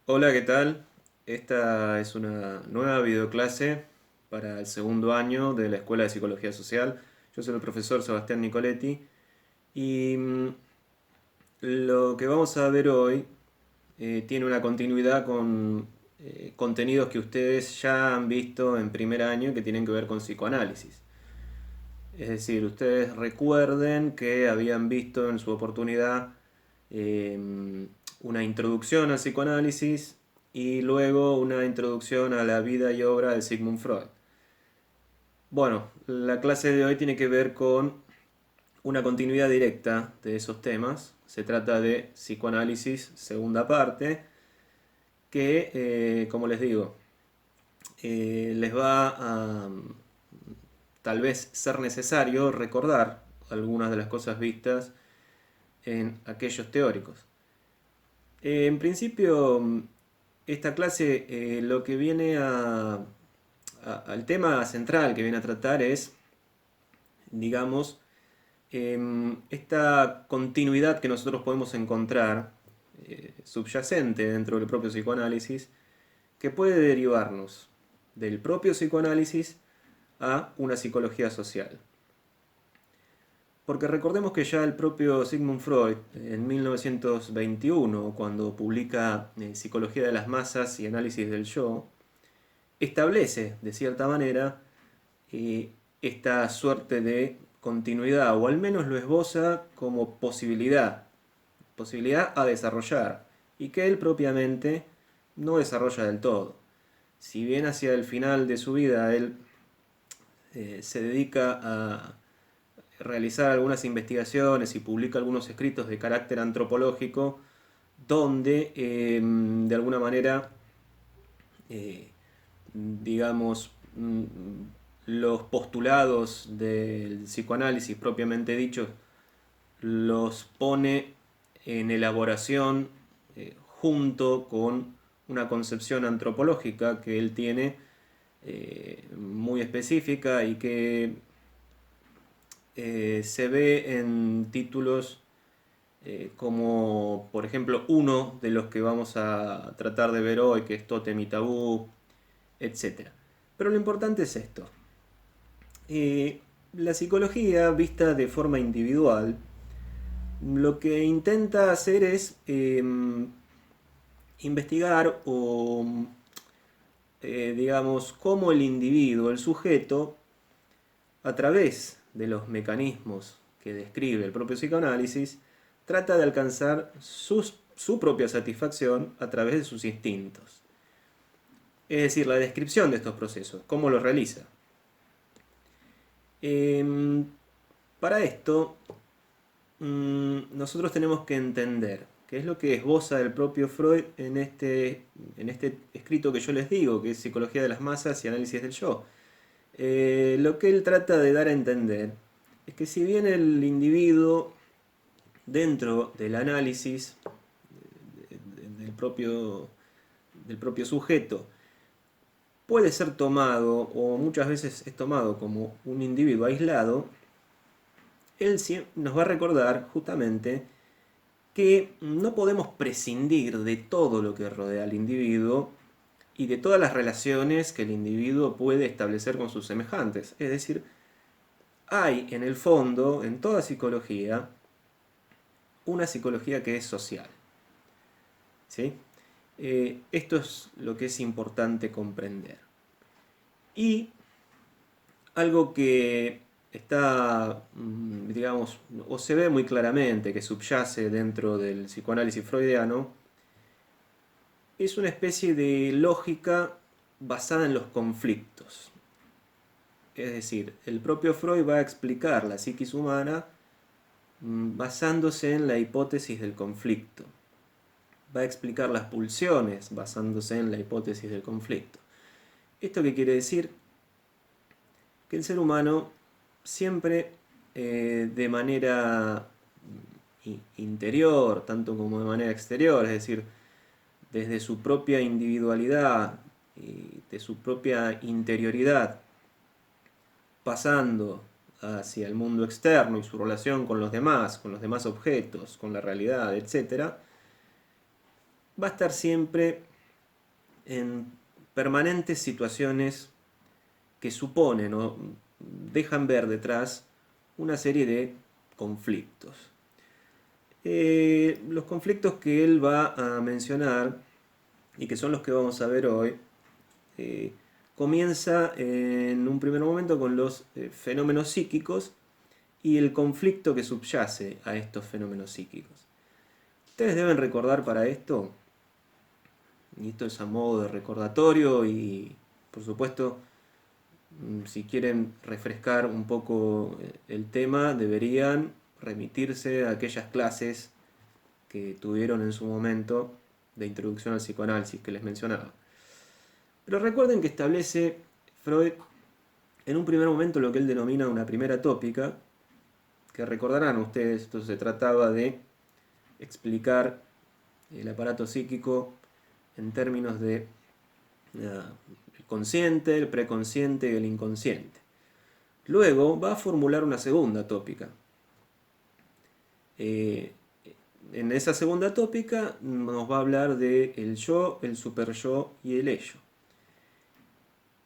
Hola, ¿qué tal? Esta es una nueva videoclase para el segundo año de la Escuela de Psicología Social. Yo soy el profesor Sebastián Nicoletti y lo que vamos a ver hoy tiene una continuidad con contenidos que ustedes ya han visto en primer año y que tienen que ver con psicoanálisis. Es decir, ustedes recuerden que habían visto en su oportunidad una introducción al psicoanálisis y luego una introducción a la vida y obra de Sigmund Freud. Bueno, la clase de hoy tiene que ver con una continuidad directa de esos temas. Se trata de psicoanálisis, segunda parte, que, como les digo, les va a tal vez ser necesario recordar algunas de las cosas vistas en aquellos teóricos. En principio, esta clase lo que viene al tema central que viene a tratar es, digamos, esta continuidad que nosotros podemos encontrar subyacente dentro del propio psicoanálisis, que puede derivarnos del propio psicoanálisis a una psicología social. Porque recordemos que ya el propio Sigmund Freud, en 1921, cuando publica Psicología de las masas y análisis del yo, establece, de cierta manera, esta suerte de continuidad, o al menos lo esboza como posibilidad a desarrollar, y que él propiamente no desarrolla del todo. Si bien hacia el final de su vida él se dedica a realizar algunas investigaciones y publica algunos escritos de carácter antropológico donde de alguna manera eh, digamos los postulados del psicoanálisis propiamente dichos los pone en elaboración junto con una concepción antropológica que él tiene muy específica y que se ve en títulos como por ejemplo uno de los que vamos a tratar de ver hoy, que es Tótem y Tabú, etcétera. Pero lo importante es esto. La psicología vista de forma individual lo que intenta hacer es investigar o digamos cómo el individuo, el sujeto, a través de los mecanismos que describe el propio psicoanálisis, trata de alcanzar su propia satisfacción a través de sus instintos. Es decir, la descripción de estos procesos, cómo los realiza. Eh, para esto, nosotros tenemos que entender qué es lo que esboza el propio Freud en este escrito que yo les digo, que es Psicología de las masas y análisis del yo. Lo que él trata de dar a entender es que si bien el individuo, dentro del análisis del propio sujeto, puede ser tomado, o muchas veces es tomado como un individuo aislado, él nos va a recordar justamente que no podemos prescindir de todo lo que rodea al individuo y de todas las relaciones que el individuo puede establecer con sus semejantes. Es decir, hay en el fondo, en toda psicología, una psicología que es social. ¿Sí? Esto es lo que es importante comprender. Y algo que está, digamos, o se ve muy claramente, que subyace dentro del psicoanálisis freudiano, es una especie de lógica basada en los conflictos. Es decir, el propio Freud va a explicar la psiquis humana basándose en la hipótesis del conflicto. Va a explicar las pulsiones basándose en la hipótesis del conflicto. ¿Esto qué quiere decir? Que el ser humano siempre de manera interior, tanto como de manera exterior, es decir, desde su propia individualidad y de su propia interioridad, pasando hacia el mundo externo y su relación con los demás objetos, con la realidad, etc., va a estar siempre en permanentes situaciones que suponen o dejan ver detrás una serie de conflictos. Los conflictos que él va a mencionar y que son los que vamos a ver hoy, comienza en un primer momento con los fenómenos psíquicos y el conflicto que subyace a estos fenómenos psíquicos. Ustedes deben recordar para esto, y esto es a modo de recordatorio y por supuesto si quieren refrescar un poco el tema deberían remitirse a aquellas clases que tuvieron en su momento de introducción al psicoanálisis que les mencionaba. Pero recuerden que establece Freud en un primer momento lo que él denomina una primera tópica, que recordarán ustedes, esto se trataba de explicar el aparato psíquico en términos de el consciente, el preconsciente y el inconsciente. Luego va a formular una segunda tópica. En esa segunda tópica nos va a hablar de el yo, el superyo y el ello.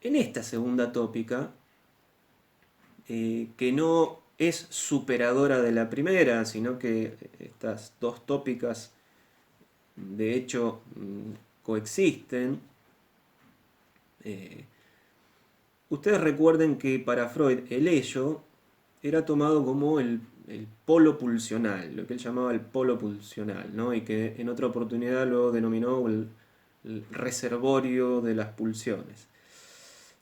En esta segunda tópica, que no es superadora de la primera, sino que estas dos tópicas de hecho coexisten, ustedes recuerden que para Freud el ello era tomado como el polo pulsional, lo que él llamaba el polo pulsional, ¿no? Y que en otra oportunidad lo denominó el reservorio de las pulsiones.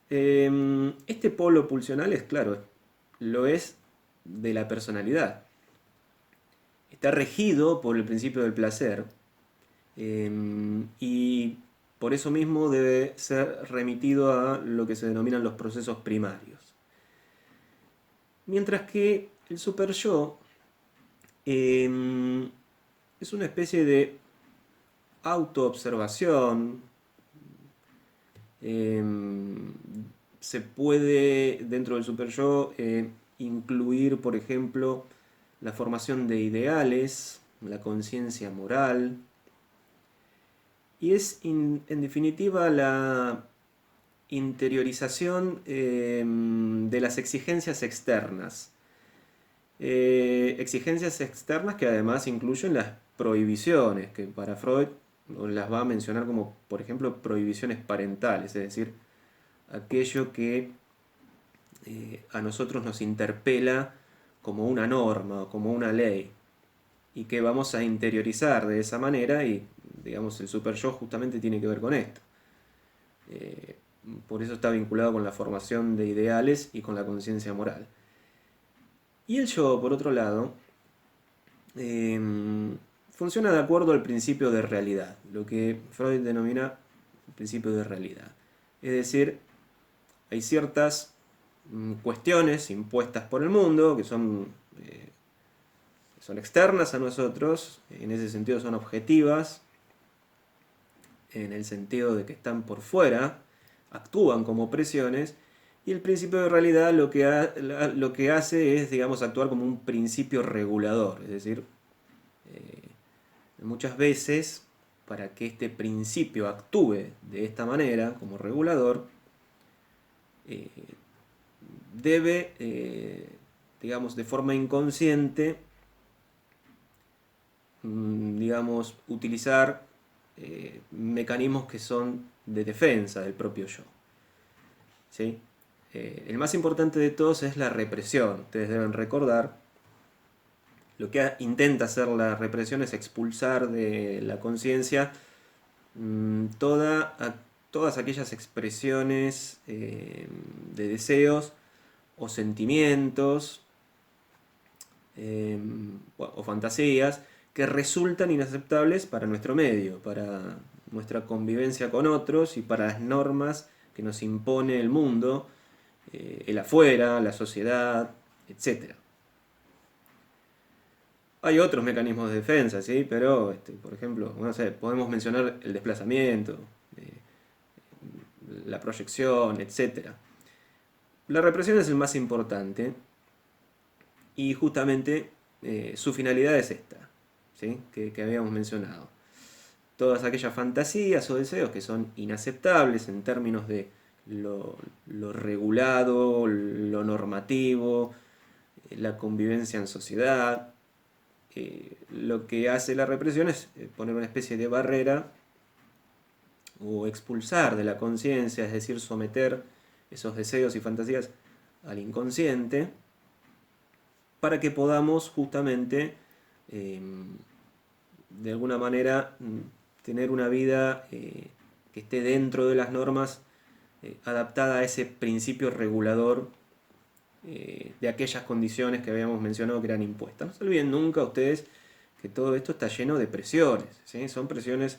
Este polo pulsional es, claro, lo es de la personalidad. Está regido por el principio del placer y por eso mismo debe ser remitido a lo que se denominan los procesos primarios. Mientras que el superyo es una especie de autoobservación. Se puede dentro del superyo incluir, por ejemplo, la formación de ideales, la conciencia moral, y es en definitiva la interiorización de las exigencias externas. Exigencias externas que además incluyen las prohibiciones, que para Freud las va a mencionar como, por ejemplo, prohibiciones parentales, es decir, aquello que a nosotros nos interpela como una norma, como una ley, y que vamos a interiorizar de esa manera, y digamos el superyo justamente tiene que ver con esto. Por eso está vinculado con la formación de ideales y con la conciencia moral. Y el yo, por otro lado, funciona de acuerdo al principio de realidad, lo que Freud denomina el principio de realidad. Es decir, hay ciertas cuestiones impuestas por el mundo que son externas a nosotros, en ese sentido son objetivas, en el sentido de que están por fuera, actúan como presiones, y el principio de realidad lo que hace es, digamos, actuar como un principio regulador, es decir, muchas veces, para que este principio actúe de esta manera, como regulador, debe, digamos, de forma inconsciente, digamos, utilizar mecanismos que son de defensa del propio yo. ¿Sí? El más importante de todos es la represión. Ustedes deben recordar, lo que intenta hacer la represión es expulsar de la conciencia todas aquellas expresiones de deseos o sentimientos o fantasías que resultan inaceptables para nuestro medio, para nuestra convivencia con otros y para las normas que nos impone el mundo, el afuera, la sociedad, etc. Hay otros mecanismos de defensa, ¿sí? Pero, por ejemplo, no sé, podemos mencionar el desplazamiento, la proyección, etc. La represión es el más importante y justamente su finalidad es esta, ¿sí? que habíamos mencionado. todas aquellas fantasías o deseos que son inaceptables en términos de lo regulado, lo normativo, la convivencia en sociedad. Lo que hace la represión es poner una especie de barrera o expulsar de la conciencia, es decir, someter esos deseos y fantasías al inconsciente para que podamos justamente de alguna manera tener una vida que esté dentro de las normas, adaptada a ese principio regulador de aquellas condiciones que habíamos mencionado que eran impuestas. No se olviden nunca ustedes que todo esto está lleno de presiones, ¿sí? Son presiones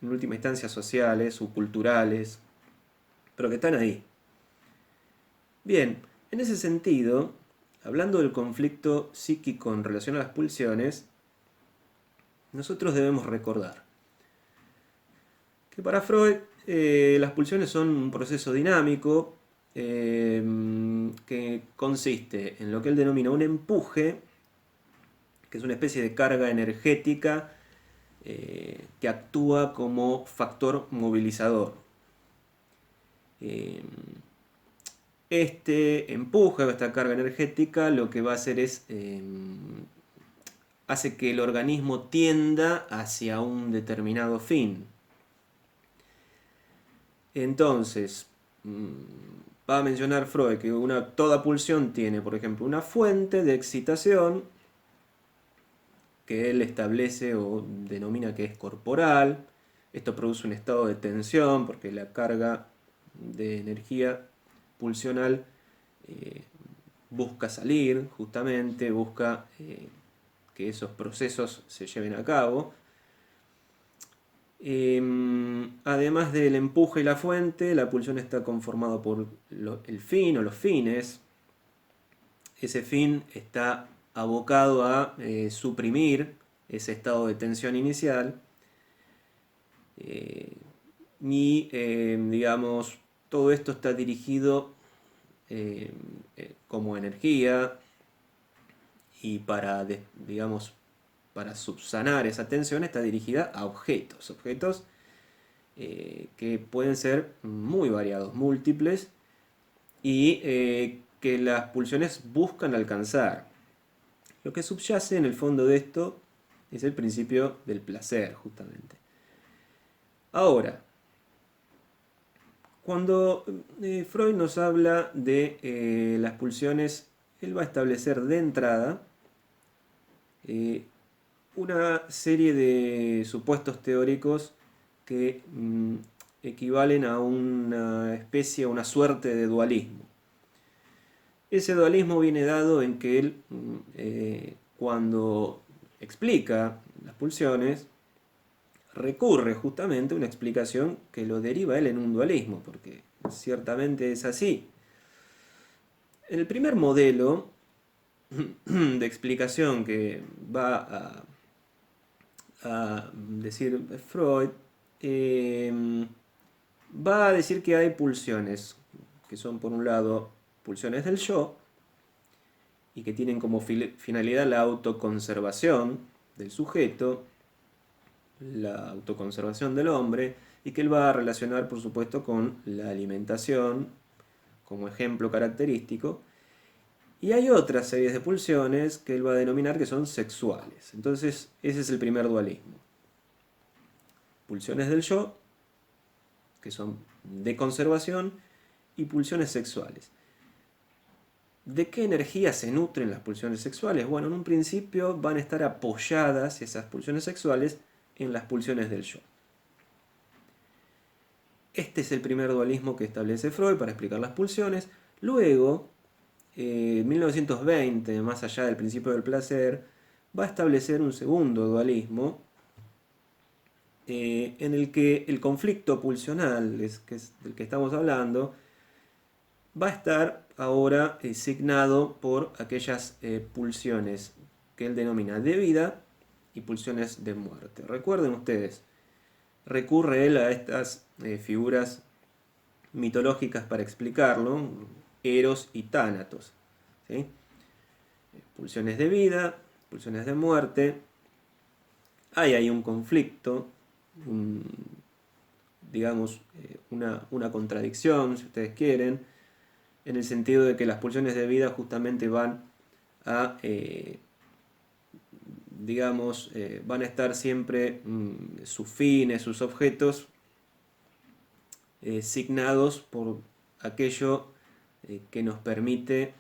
en última instancia sociales o culturales, pero que están ahí. Bien, en ese sentido, hablando del conflicto psíquico en relación a las pulsiones, nosotros debemos recordar que para Freud las pulsiones son un proceso dinámico que consiste en lo que él denomina un empuje, que es una especie de carga energética que actúa como factor movilizador. Este empuje o esta carga energética lo que va a hacer es hace que el organismo tienda hacia un determinado fin. Entonces, va a mencionar Freud que toda pulsión tiene, por ejemplo, una fuente de excitación que él establece o denomina que es corporal. Esto produce un estado de tensión porque la carga de energía pulsional busca salir, justamente, busca que esos procesos se lleven a cabo. Además del empuje y la fuente, la pulsión está conformada por el fin o los fines. Ese fin está abocado a suprimir ese estado de tensión inicial y digamos, todo esto está dirigido como energía y digamos, para subsanar esa tensión está dirigida a objetos que pueden ser muy variados, múltiples, y que las pulsiones buscan alcanzar. Lo que subyace en el fondo de esto es el principio del placer, justamente. Ahora, cuando Freud nos habla de las pulsiones, él va a establecer de entrada una serie de supuestos teóricos que equivalen a una especie, a una suerte de dualismo. Ese dualismo viene dado en que él, cuando explica las pulsiones, recurre justamente a una explicación que lo deriva él en un dualismo, porque ciertamente es así. El primer modelo de explicación que va a decir Freud, va a decir que hay pulsiones, que son por un lado pulsiones del yo, y que tienen como finalidad la autoconservación del sujeto, la autoconservación del hombre, y que él va a relacionar, por supuesto, con la alimentación como ejemplo característico. Y hay otras series de pulsiones que él va a denominar que son sexuales. Entonces, ese es el primer dualismo. Pulsiones del yo, que son de conservación, y pulsiones sexuales. ¿De qué energía se nutren las pulsiones sexuales? Bueno, en un principio van a estar apoyadas esas pulsiones sexuales en las pulsiones del yo. Este es el primer dualismo que establece Freud para explicar las pulsiones. Luego, en 1920, más allá del principio del placer, va a establecer un segundo dualismo en el que el conflicto pulsional, que es del que estamos hablando, va a estar ahora signado por aquellas pulsiones que él denomina de vida y pulsiones de muerte. Recuerden ustedes, recurre él a estas figuras mitológicas para explicarlo, Eros y Tánatos, ¿sí? Pulsiones de vida, pulsiones de muerte. Hay ahí un conflicto digamos, una contradicción, si ustedes quieren, en el sentido de que las pulsiones de vida justamente van a, digamos, van a estar siempre sus fines, sus objetos, signados por aquello que nos permite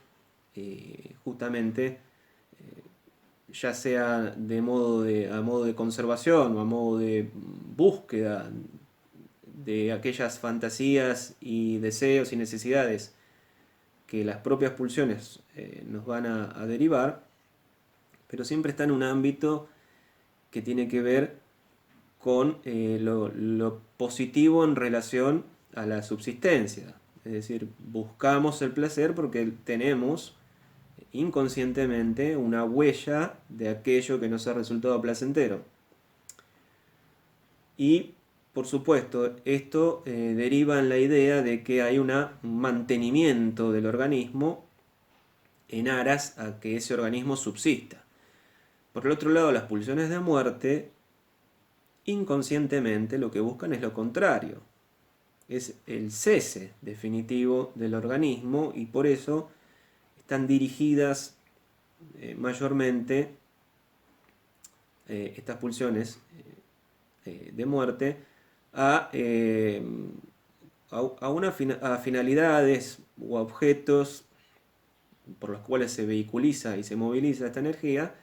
justamente, ya sea a modo de conservación o a modo de búsqueda de aquellas fantasías y deseos y necesidades que las propias pulsiones nos van a derivar, pero siempre está en un ámbito que tiene que ver con lo positivo en relación a la subsistencia. Es decir, buscamos el placer porque tenemos inconscientemente una huella de aquello que nos ha resultado placentero. Y, por supuesto, esto deriva en la idea de que hay un mantenimiento del organismo en aras a que ese organismo subsista. Por el otro lado, las pulsiones de muerte, inconscientemente, lo que buscan es lo contrario. Es el cese definitivo del organismo, y por eso están dirigidas mayormente estas pulsiones de muerte a, a finalidades u objetos por los cuales se vehiculiza y se moviliza esta energía,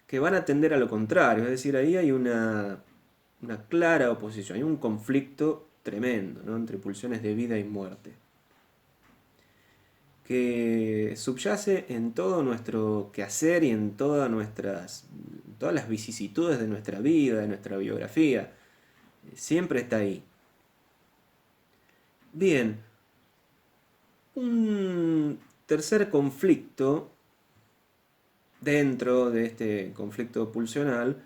que van a tender a lo contrario. Es decir, ahí hay una clara oposición, hay un conflicto tremendo, ¿no?, entre pulsiones de vida y muerte, que subyace en todo nuestro quehacer y en todas las vicisitudes de nuestra vida, de nuestra biografía. Siempre está ahí. Bien, un tercer conflicto dentro de este conflicto pulsional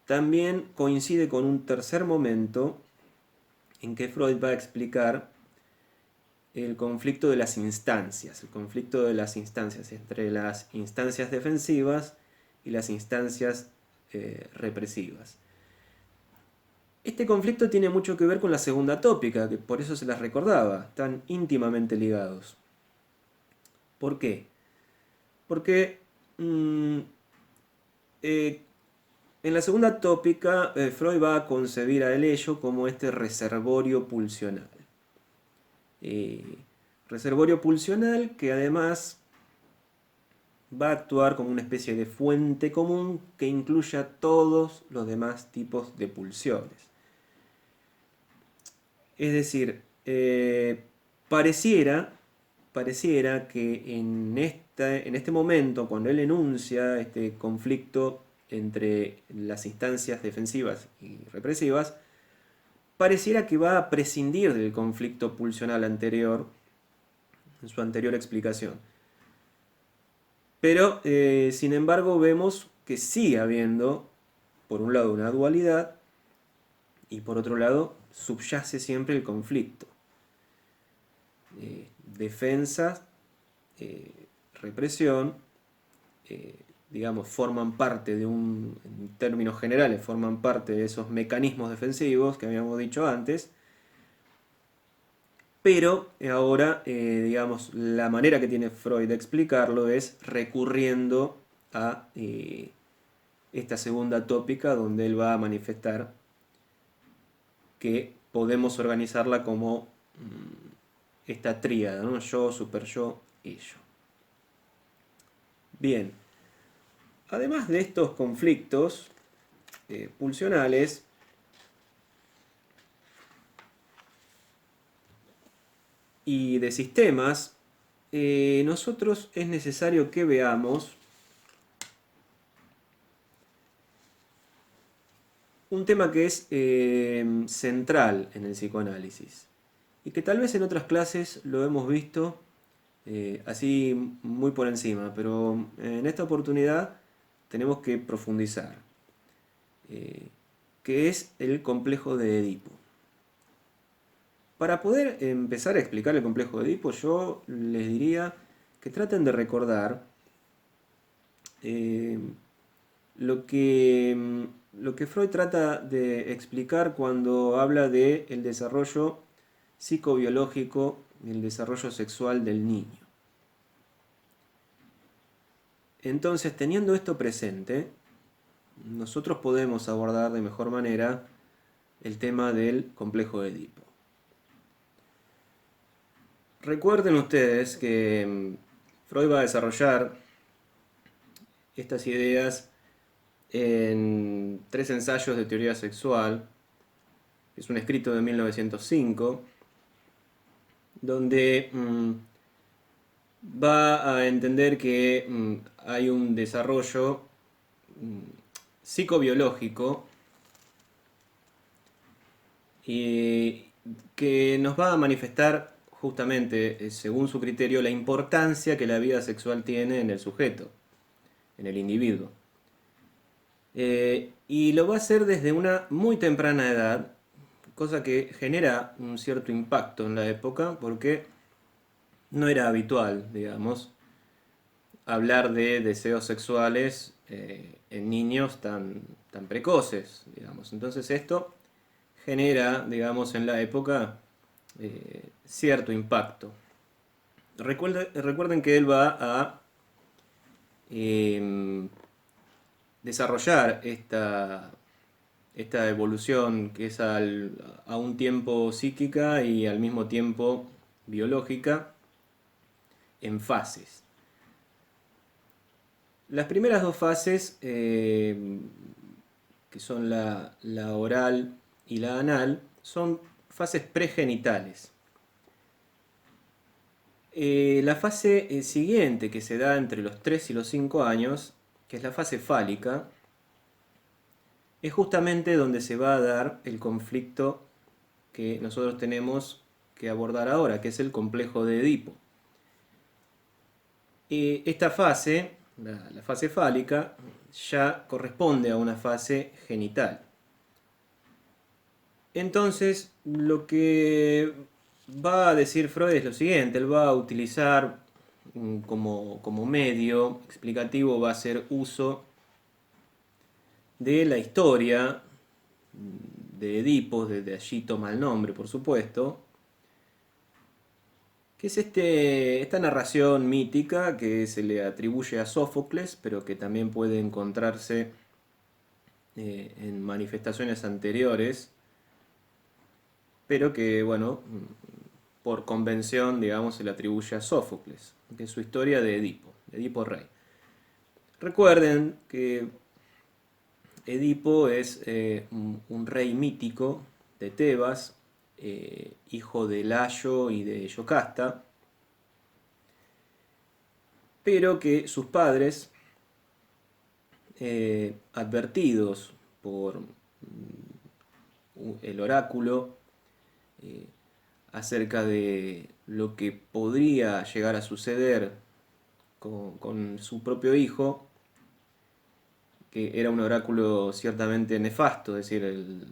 también coincide con un tercer momento en que Freud va a explicar el conflicto de las instancias, entre las instancias defensivas y las instancias represivas. Este conflicto tiene mucho que ver con la segunda tópica, que por eso se las recordaba, están íntimamente ligados. ¿Por qué? Porque en la segunda tópica Freud va a concebir al ello como este reservorio pulsional. Reservorio pulsional que además va a actuar como una especie de fuente común que incluya todos los demás tipos de pulsiones. Es decir, pareciera que en este momento, cuando él enuncia este conflicto entre las instancias defensivas y represivas, pareciera que va a prescindir del conflicto pulsional anterior, en su anterior explicación. Pero, sin embargo, vemos que sigue habiendo, por un lado, una dualidad, y por otro lado, subyace siempre el conflicto. Defensa, represión, digamos, forman parte en términos generales, forman parte de esos mecanismos defensivos que habíamos dicho antes, pero ahora, digamos, la manera que tiene Freud de explicarlo es recurriendo a esta segunda tópica, donde él va a manifestar que podemos organizarla como esta tríada, ¿no? Yo, superyo, ello. Bien, además de estos conflictos pulsionales, y de sistemas, nosotros es necesario que veamos un tema que es central en el psicoanálisis y que tal vez en otras clases lo hemos visto así muy por encima, pero en esta oportunidad tenemos que profundizar, que es el complejo de Edipo. Para poder empezar a explicar el complejo de Edipo, yo les diría que traten de recordar lo que lo que Freud trata de explicar cuando habla de el desarrollo psicobiológico y el desarrollo sexual del niño. Entonces, teniendo esto presente, nosotros podemos abordar de mejor manera el tema del complejo de Edipo. Recuerden ustedes que Freud va a desarrollar estas ideas en 3 ensayos de teoría sexual. Es un escrito de 1905, donde va a entender que hay un desarrollo psicobiológico y que nos va a manifestar justamente, según su criterio, la importancia que la vida sexual tiene en el sujeto, en el individuo. Y lo va a hacer desde una muy temprana edad, cosa que genera un cierto impacto en la época, porque no era habitual, digamos, hablar de deseos sexuales en niños tan precoces, digamos. Entonces esto genera, digamos, en la época cierto impacto. Recuerden que él va a desarrollar esta evolución que es a un tiempo psíquica y al mismo tiempo biológica en fases. Las primeras 2 fases, que son la oral y la anal, son fases pregenitales. La fase siguiente, que se da entre los 3 y los 5 años, que es la fase fálica, es justamente donde se va a dar el conflicto que nosotros tenemos que abordar ahora, que es el complejo de Edipo. Esta fase, la fase fálica, ya corresponde a una fase genital. Entonces, lo que va a decir Freud es lo siguiente: él va a utilizar como medio explicativo, va a hacer uso de la historia de Edipo, de allí toma el nombre, por supuesto, que es esta narración mítica que se le atribuye a Sófocles, pero que también puede encontrarse en manifestaciones anteriores, pero que, bueno, por convención, digamos, se le atribuye a Sófocles, que es su historia de Edipo rey. Recuerden que Edipo es un rey mítico de Tebas, hijo de Layo y de Yocasta, pero que sus padres, advertidos por el oráculo acerca de lo que podría llegar a suceder con su propio hijo, que era un oráculo ciertamente nefasto, es decir,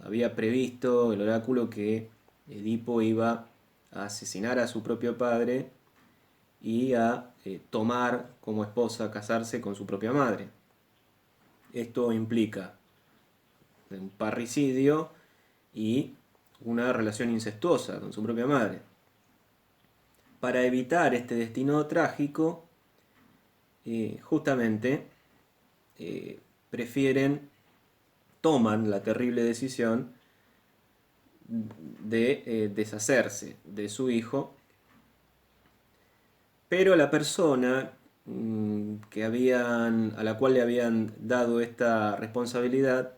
había previsto el oráculo que Edipo iba a asesinar a su propio padre y a tomar como esposa, casarse con su propia madre. Esto implica un parricidio y una relación incestuosa con su propia madre. Para evitar este destino trágico, justamente toman la terrible decisión de deshacerse de su hijo, pero la persona a la cual le habían dado esta responsabilidad,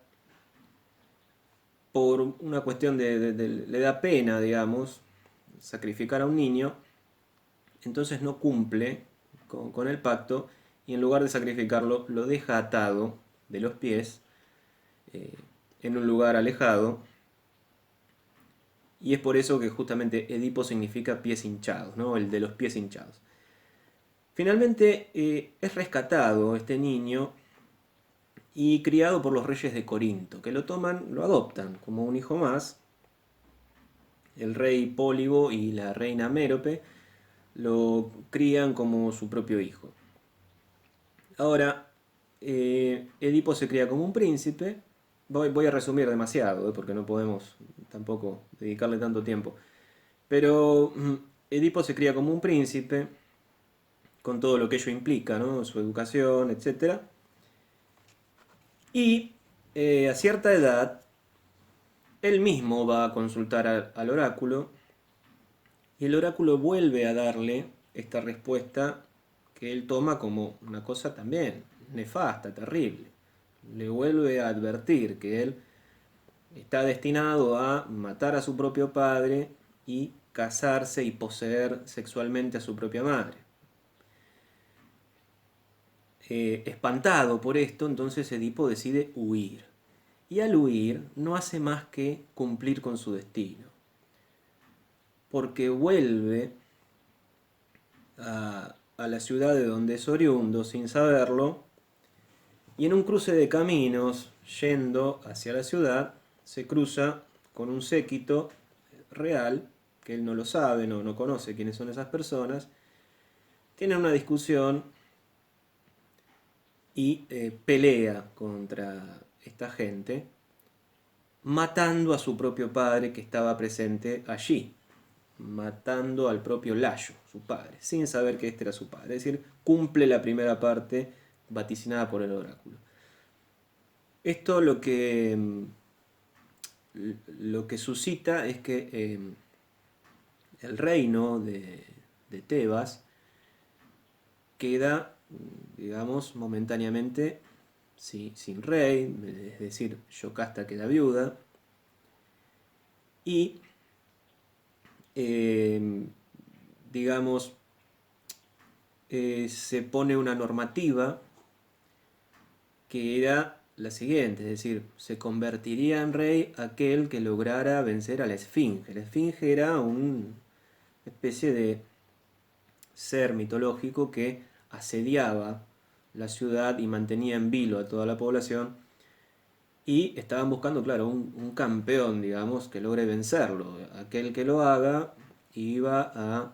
por una cuestión le da pena, digamos, sacrificar a un niño, entonces no cumple con el pacto y en lugar de sacrificarlo lo deja atado de los pies en un lugar alejado, y es por eso que justamente Edipo significa pies hinchados, ¿no? El de los pies hinchados. Finalmente es rescatado este niño y criado por los reyes de Corinto, que lo adoptan como un hijo más. El rey Pólibo y la reina Mérope lo crían como su propio hijo. Ahora, Edipo se cría como un príncipe. Voy a resumir demasiado, porque no podemos tampoco dedicarle tanto tiempo. Pero Edipo se cría como un príncipe, con todo lo que ello implica, ¿no? Su educación, etcétera. Y a cierta edad, él mismo va a consultar al oráculo, y el oráculo vuelve a darle esta respuesta que él toma como una cosa también nefasta, terrible. Le vuelve a advertir que él está destinado a matar a su propio padre y casarse y poseer sexualmente a su propia madre. Espantado por esto, entonces Edipo decide huir. Y al huir no hace más que cumplir con su destino. Porque vuelve a la ciudad de donde es oriundo sin saberlo, y en un cruce de caminos yendo hacia la ciudad se cruza con un séquito real, que él no lo sabe, no conoce quiénes son esas personas. Tienen una discusión y pelea contra esta gente, matando a su propio padre que estaba presente allí, matando al propio Layo, su padre, sin saber que este era su padre. Es decir, cumple la primera parte vaticinada por el oráculo. Esto lo que suscita es que el reino de Tebas queda, digamos, momentáneamente sin rey, es decir, Yocasta queda viuda, y eh, digamos, se pone una normativa que era la siguiente, es decir, se convertiría en rey aquel que lograra vencer a la Esfinge. La Esfinge era una especie de ser mitológico que asediaba la ciudad y mantenía en vilo a toda la población, y estaban buscando, claro, un campeón, digamos, que logre vencerlo. Aquel que lo haga iba a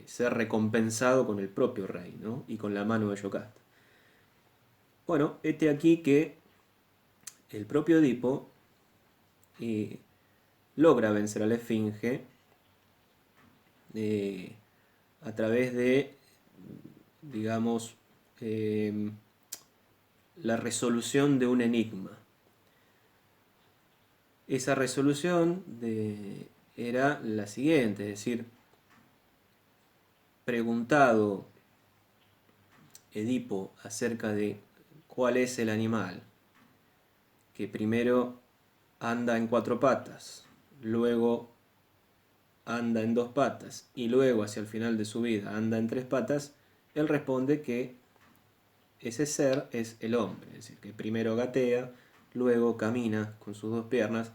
ser recompensado con el propio rey, ¿no? Y con la mano de Yocasta. Bueno, este aquí que el propio Edipo eh, logra vencer a la Esfinge eh, a través de, digamos, eh, la resolución de un enigma. Esa resolución era la siguiente, es decir, preguntado Edipo acerca de cuál es el animal que primero anda en cuatro patas, luego anda en dos patas y luego hacia el final de su vida anda en tres patas, él responde que ese ser es el hombre, es decir, que primero gatea, luego camina con sus dos piernas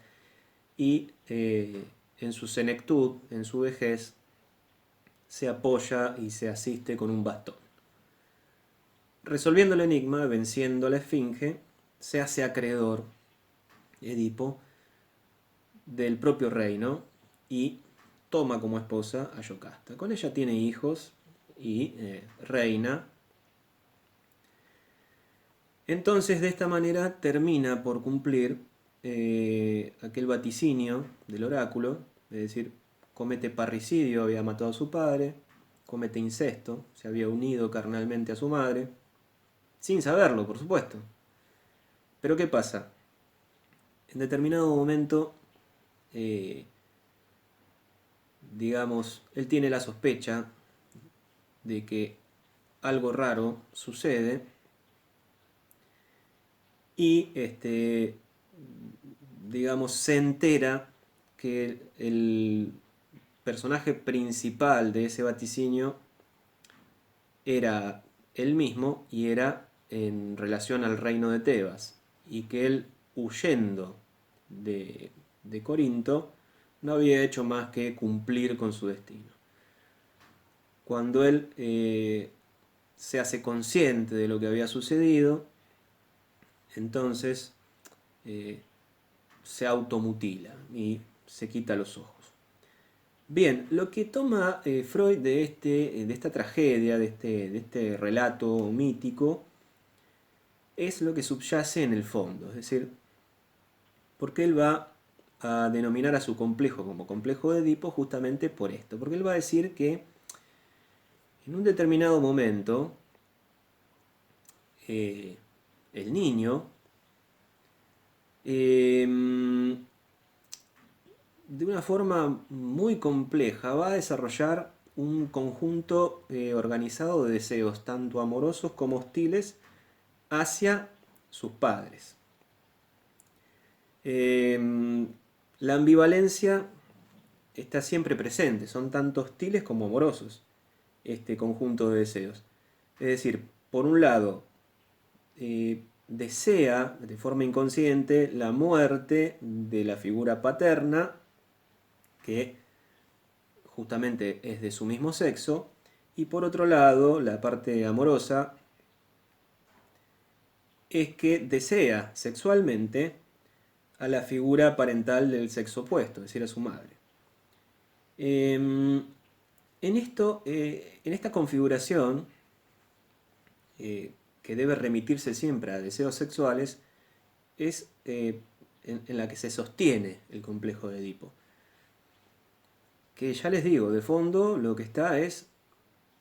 y en su senectud, en su vejez, se apoya y se asiste con un bastón. Resolviendo el enigma, venciendo a la Esfinge, se hace acreedor Edipo del propio reino y toma como esposa a Yocasta. Con ella tiene hijos y reina. Entonces, de esta manera termina por cumplir aquel vaticinio del oráculo, es decir, comete parricidio, había matado a su padre, comete incesto, se había unido carnalmente a su madre, sin saberlo, por supuesto. Pero ¿qué pasa? En determinado momento, eh, digamos, él tiene la sospecha de que algo raro sucede y digamos, se entera que el personaje principal de ese vaticinio era él mismo y era en relación al reino de Tebas, y que él, huyendo de Corinto, no había hecho más que cumplir con su destino. Cuando él se hace consciente de lo que había sucedido, entonces eh, se automutila y se quita los ojos. Bien, lo que toma Freud de esta tragedia, de este relato mítico, es lo que subyace en el fondo. Es decir, porque él va a denominar a su complejo como complejo de Edipo justamente por esto. Porque él va a decir que en un determinado momento el niño eh, de una forma muy compleja va a desarrollar un conjunto organizado de deseos, tanto amorosos como hostiles, hacia sus padres. La ambivalencia está siempre presente, son tanto hostiles como amorosos este conjunto de deseos. Es decir, por un lado, desea de forma inconsciente la muerte de la figura paterna, que justamente es de su mismo sexo, y por otro lado, la parte amorosa es que desea sexualmente a la figura parental del sexo opuesto, es decir, a su madre. En esta configuración, que debe remitirse siempre a deseos sexuales, es en la que se sostiene el complejo de Edipo. Que ya les digo, de fondo lo que está es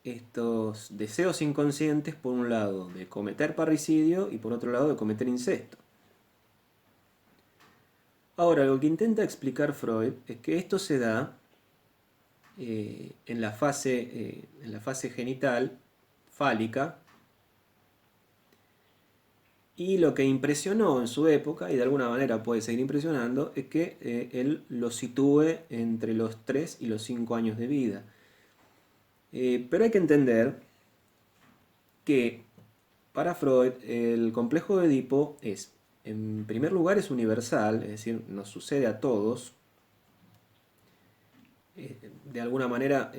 estos deseos inconscientes, por un lado, de cometer parricidio y por otro lado, de cometer incesto. Ahora, lo que intenta explicar Freud es que esto se da en la fase genital, fálica, y lo que impresionó en su época, y de alguna manera puede seguir impresionando, es que él lo sitúe entre los 3 y los 5 años de vida. Pero hay que entender que para Freud el complejo de Edipo es, en primer lugar, es universal, es decir, nos sucede a todos. De alguna manera,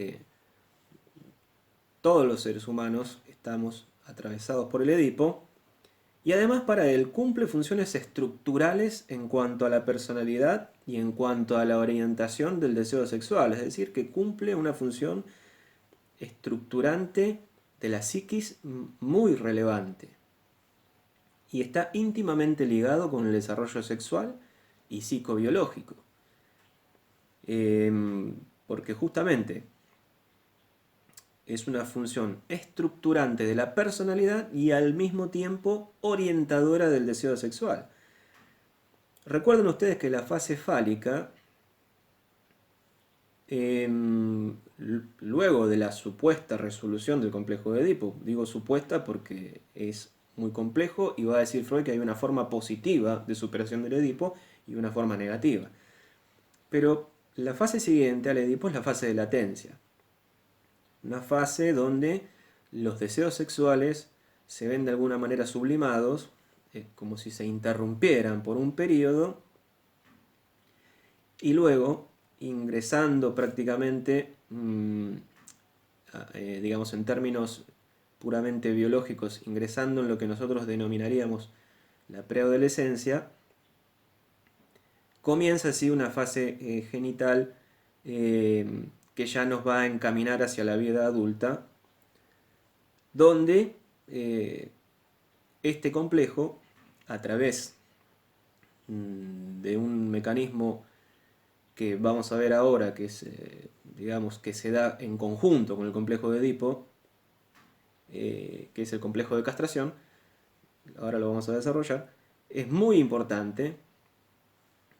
todos los seres humanos estamos atravesados por el Edipo. Y además para él cumple funciones estructurales en cuanto a la personalidad y en cuanto a la orientación del deseo sexual. Es decir, que cumple una función estructurante de la psiquis muy relevante. Y está íntimamente ligado con el desarrollo sexual y psicobiológico. Porque justamente es una función estructurante de la personalidad y al mismo tiempo orientadora del deseo sexual. Recuerden ustedes que la fase fálica, luego de la supuesta resolución del complejo de Edipo, digo supuesta porque es muy complejo y va a decir Freud que hay una forma positiva de superación del Edipo y una forma negativa. Pero la fase siguiente al Edipo es la fase de latencia. Una fase donde los deseos sexuales se ven de alguna manera sublimados, como si se interrumpieran por un periodo, y luego, ingresando prácticamente, digamos en términos puramente biológicos, ingresando en lo que nosotros denominaríamos la preadolescencia, comienza así una fase genital que ya nos va a encaminar hacia la vida adulta, donde este complejo, a través de un mecanismo que vamos a ver ahora, que es, digamos, que se da en conjunto con el complejo de Edipo, que es el complejo de castración, ahora lo vamos a desarrollar, es muy importante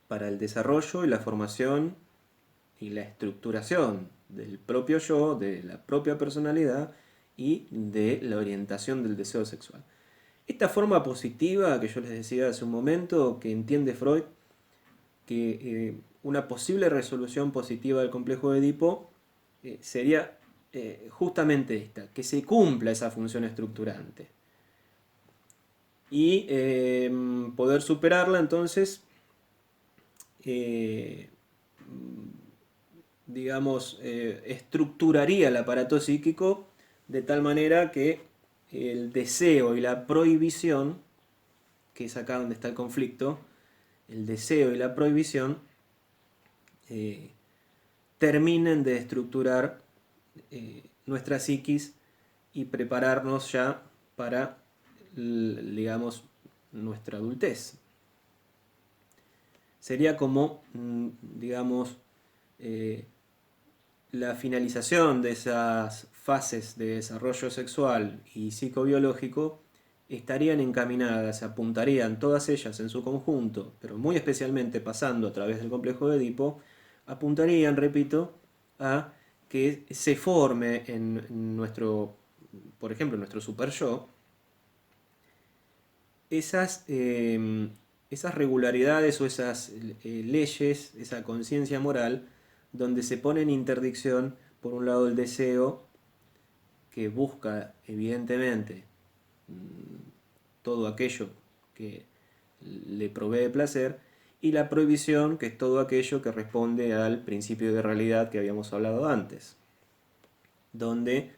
para el desarrollo y la formación y la estructuración del propio yo, de la propia personalidad y de la orientación del deseo sexual. Esta forma positiva que yo les decía hace un momento, que entiende Freud, que una posible resolución positiva del complejo de Edipo sería justamente esta, que se cumpla esa función estructurante. Y poder superarla entonces, digamos, estructuraría el aparato psíquico de tal manera que el deseo y la prohibición, que es acá donde está el conflicto, el deseo y la prohibición terminen de estructurar nuestra psiquis y prepararnos ya para digamos, nuestra adultez. Sería como, digamos, la finalización de esas fases de desarrollo sexual y psicobiológico estarían encaminadas, apuntarían todas ellas en su conjunto, pero muy especialmente pasando a través del complejo de Edipo, apuntarían, repito, a que se forme en nuestro, por ejemplo, en nuestro super yo, esas regularidades o esas leyes, esa conciencia moral, donde se pone en interdicción, por un lado, el deseo, que busca, evidentemente, todo aquello que le provee placer, y la prohibición, que es todo aquello que responde al principio de realidad que habíamos hablado antes, donde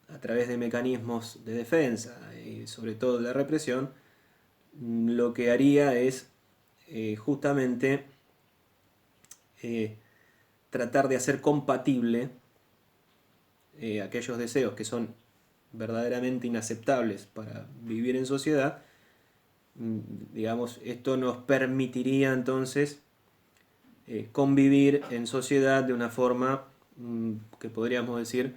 a través de mecanismos de defensa y sobre todo de la represión, lo que haría es justamente tratar de hacer compatible aquellos deseos que son verdaderamente inaceptables para vivir en sociedad. Digamos, esto nos permitiría entonces convivir en sociedad de una forma que podríamos decir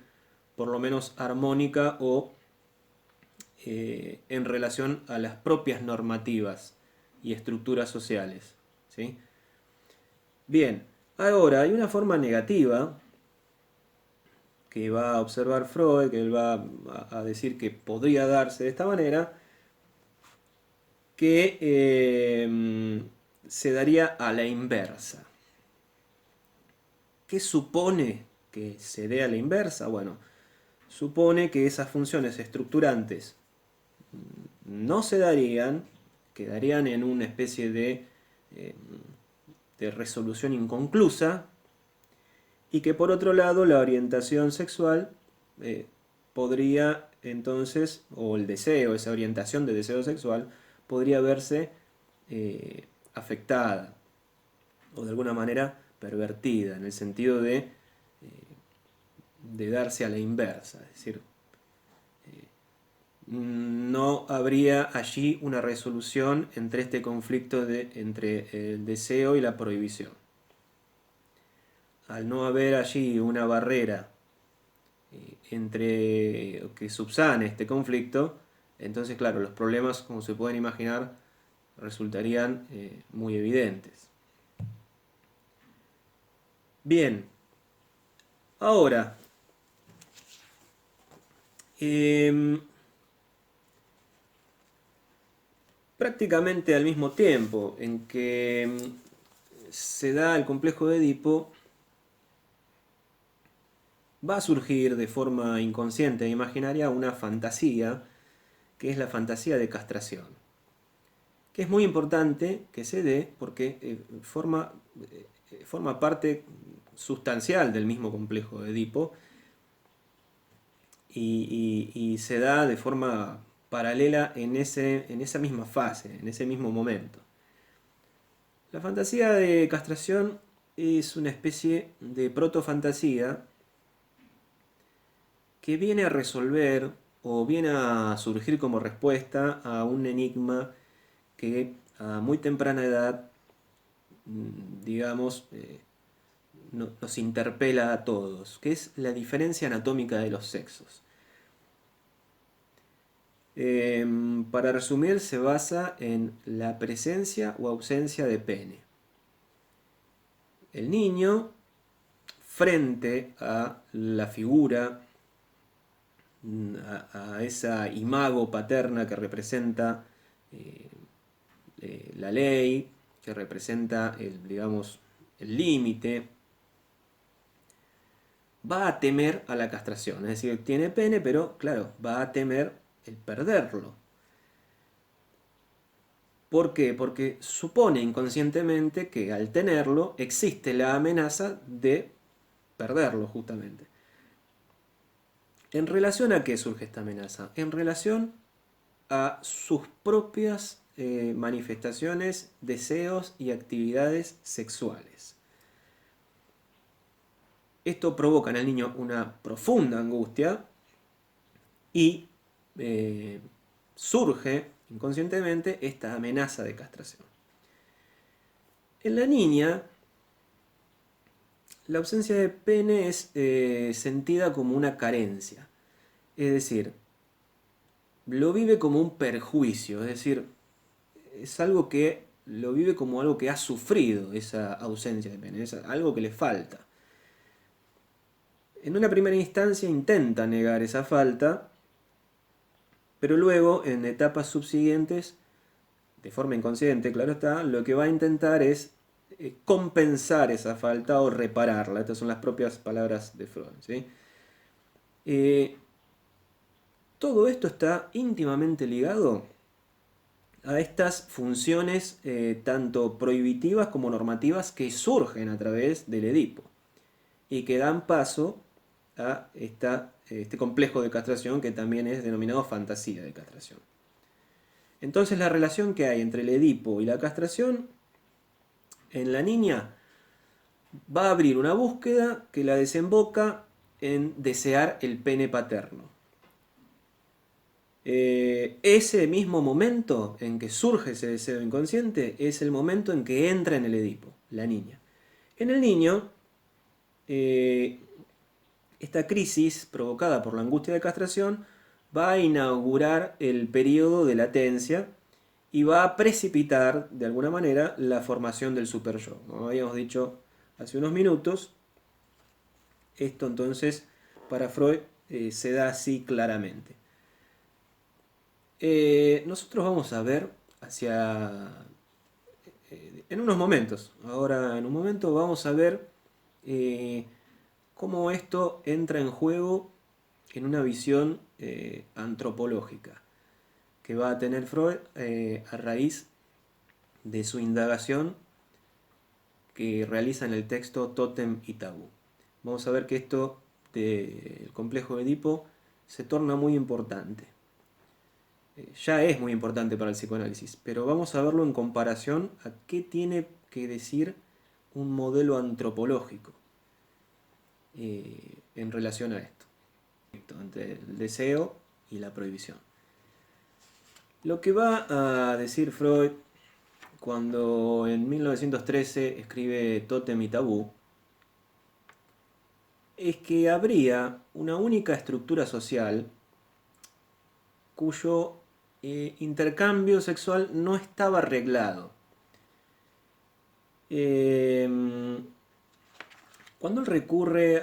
por lo menos armónica o en relación a las propias normativas y estructuras sociales. ¿Sí? Bien, ahora hay una forma negativa que va a observar Freud, que él va a decir que podría darse de esta manera, que se daría a la inversa. ¿Qué supone que se dé a la inversa? Bueno, supone que esas funciones estructurantes no se darían, quedarían en una especie de resolución inconclusa, y que por otro lado la orientación sexual podría entonces, o el deseo, esa orientación de deseo sexual, podría verse afectada o de alguna manera pervertida, en el sentido de darse a la inversa, es decir, no habría allí una resolución entre este conflicto entre el deseo y la prohibición. Al no haber allí una barrera entre que subsane este conflicto, entonces claro, los problemas, como se pueden imaginar, resultarían muy evidentes. Bien, ahora, prácticamente al mismo tiempo en que se da el complejo de Edipo, va a surgir de forma inconsciente e imaginaria una fantasía, que es la fantasía de castración, que es muy importante que se dé porque forma parte sustancial del mismo complejo de Edipo y se da de forma paralela en esa misma fase, en ese mismo momento. La fantasía de castración es una especie de protofantasía que viene a resolver o viene a surgir como respuesta a un enigma que a muy temprana edad, digamos, nos interpela a todos, que es la diferencia anatómica de los sexos. Para resumir, se basa en la presencia o ausencia de pene. El niño, frente a la figura, a esa imago paterna que representa la ley, que representa digamos, el límite, va a temer a la castración. Es decir, tiene pene, pero claro, va a temer el perderlo. ¿Por qué? Porque supone inconscientemente que al tenerlo existe la amenaza de perderlo justamente. ¿En relación a qué surge esta amenaza? En relación a sus propias manifestaciones, deseos y actividades sexuales. Esto provoca en el niño una profunda angustia y surge inconscientemente esta amenaza de castración. En la niña, la ausencia de pene es sentida como una carencia, es decir, lo vive como un perjuicio, es decir, es algo que lo vive como algo que ha sufrido esa ausencia de pene, es algo que le falta. En una primera instancia intenta negar esa falta, pero luego en etapas subsiguientes, de forma inconsciente, claro está, lo que va a intentar es compensar esa falta o repararla. Estas son las propias palabras de Freud, ¿sí? Eh, Todo esto está íntimamente ligado a estas funciones tanto prohibitivas como normativas que surgen a través del Edipo y que dan paso a este complejo de castración que también es denominado fantasía de castración. Entonces la relación que hay entre el Edipo y la castración en la niña va a abrir una búsqueda que la desemboca en desear el pene paterno. Ese mismo momento en que surge ese deseo inconsciente es el momento en que entra en el Edipo, la niña. En el niño, esta crisis provocada por la angustia de castración va a inaugurar el periodo de latencia y va a precipitar de alguna manera la formación del superyo. Como habíamos dicho hace unos minutos, esto entonces para Freud se da así claramente. Nosotros vamos a ver en unos momentos, ahora en un momento vamos a ver cómo esto entra en juego en una visión antropológica que va a tener Freud a raíz de su indagación que realiza en el texto Tótem y Tabú. Vamos a ver que esto del complejo de Edipo se torna muy importante. Ya es muy importante para el psicoanálisis, pero vamos a verlo en comparación a qué tiene que decir un modelo antropológico en relación a esto, entre el deseo y la prohibición. Lo que va a decir Freud cuando en 1913 escribe Tótem y Tabú es que habría una única estructura social cuyo intercambio sexual no estaba arreglado. Cuando él recurre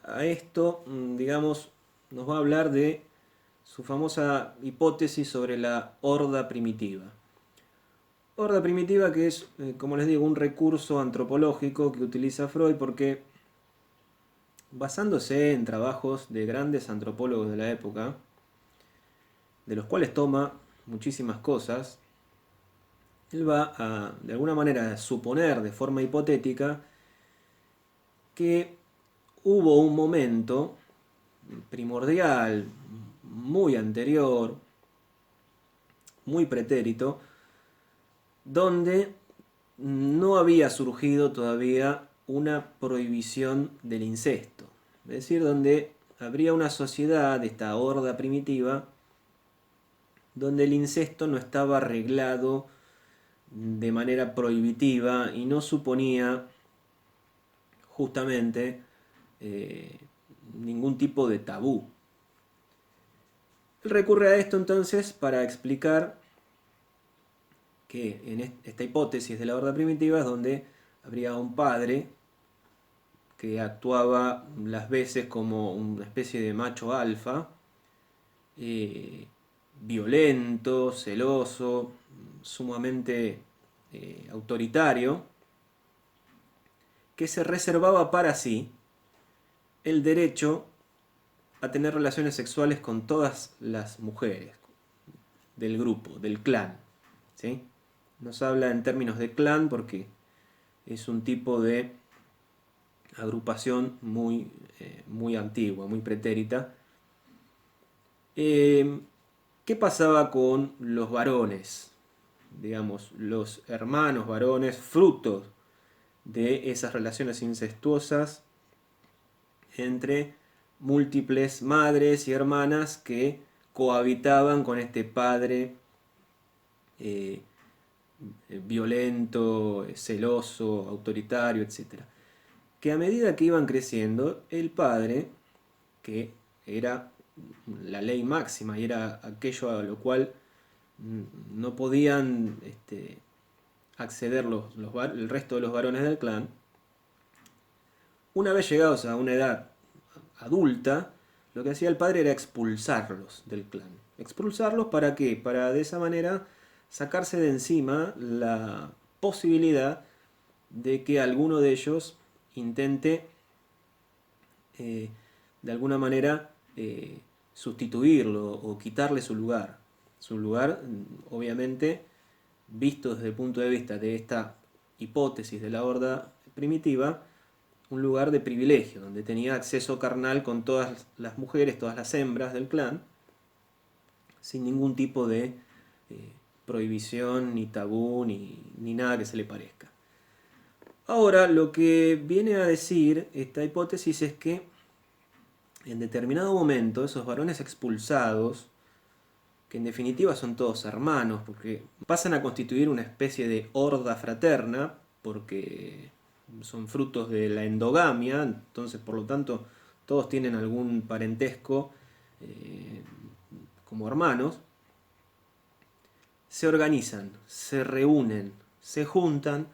a esto, digamos, nos va a hablar de su famosa hipótesis sobre la horda primitiva. Horda primitiva que es, como les digo, un recurso antropológico que utiliza Freud porque, basándose en trabajos de grandes antropólogos de la época, de los cuales toma muchísimas cosas, él va a, de alguna manera, a suponer de forma hipotética que hubo un momento primordial, muy anterior, muy pretérito, donde no había surgido todavía una prohibición del incesto. Es decir, donde habría una sociedad, esta horda primitiva, donde el incesto no estaba arreglado de manera prohibitiva y no suponía justamente ningún tipo de tabú. Él recurre a esto entonces para explicar que en esta hipótesis de la horda primitiva es donde habría un padre que actuaba las veces como una especie de macho alfa, violento, celoso, sumamente autoritario, que se reservaba para sí el derecho a tener relaciones sexuales con todas las mujeres del grupo, del clan, ¿sí? Nos habla en términos de clan porque es un tipo de agrupación muy antigua, muy pretérita. ¿Qué pasaba con los varones? Digamos, los hermanos varones, frutos de esas relaciones incestuosas entre múltiples madres y hermanas que cohabitaban con este padre eh, violento, celoso, autoritario, etcétera. Que a medida que iban creciendo, el padre, que era la ley máxima y era aquello a lo cual no podían acceder el resto de los varones del clan, una vez llegados a una edad adulta, lo que hacía el padre era expulsarlos del clan. ¿Expulsarlos para qué? Para de esa manera sacarse de encima la posibilidad de que alguno de ellos intente de alguna manera sustituirlo o quitarle su lugar. Su lugar, obviamente, visto desde el punto de vista de esta hipótesis de la horda primitiva, un lugar de privilegio, donde tenía acceso carnal con todas las mujeres, todas las hembras del clan, sin ningún tipo de prohibición, ni tabú, ni nada que se le parezca. Ahora, lo que viene a decir esta hipótesis es que en determinado momento esos varones expulsados, que en definitiva son todos hermanos, porque pasan a constituir una especie de horda fraterna, porque son frutos de la endogamia, entonces por lo tanto todos tienen algún parentesco como hermanos, se organizan, se reúnen, se juntan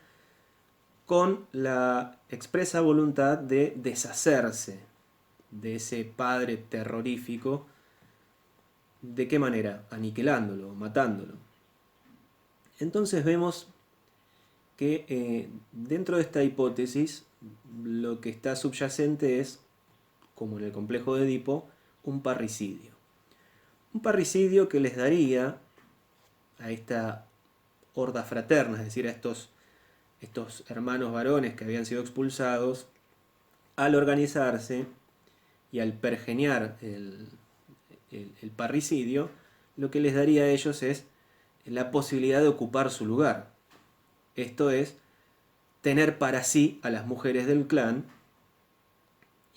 con la expresa voluntad de deshacerse de ese padre terrorífico. ¿De qué manera? Aniquilándolo, matándolo. Entonces vemos que dentro de esta hipótesis lo que está subyacente es, como en el complejo de Edipo, un parricidio. Un parricidio que les daría a esta horda fraterna, es decir, a estos hermanos varones que habían sido expulsados, al organizarse y al pergeñar el parricidio, lo que les daría a ellos es la posibilidad de ocupar su lugar. Esto es, tener para sí a las mujeres del clan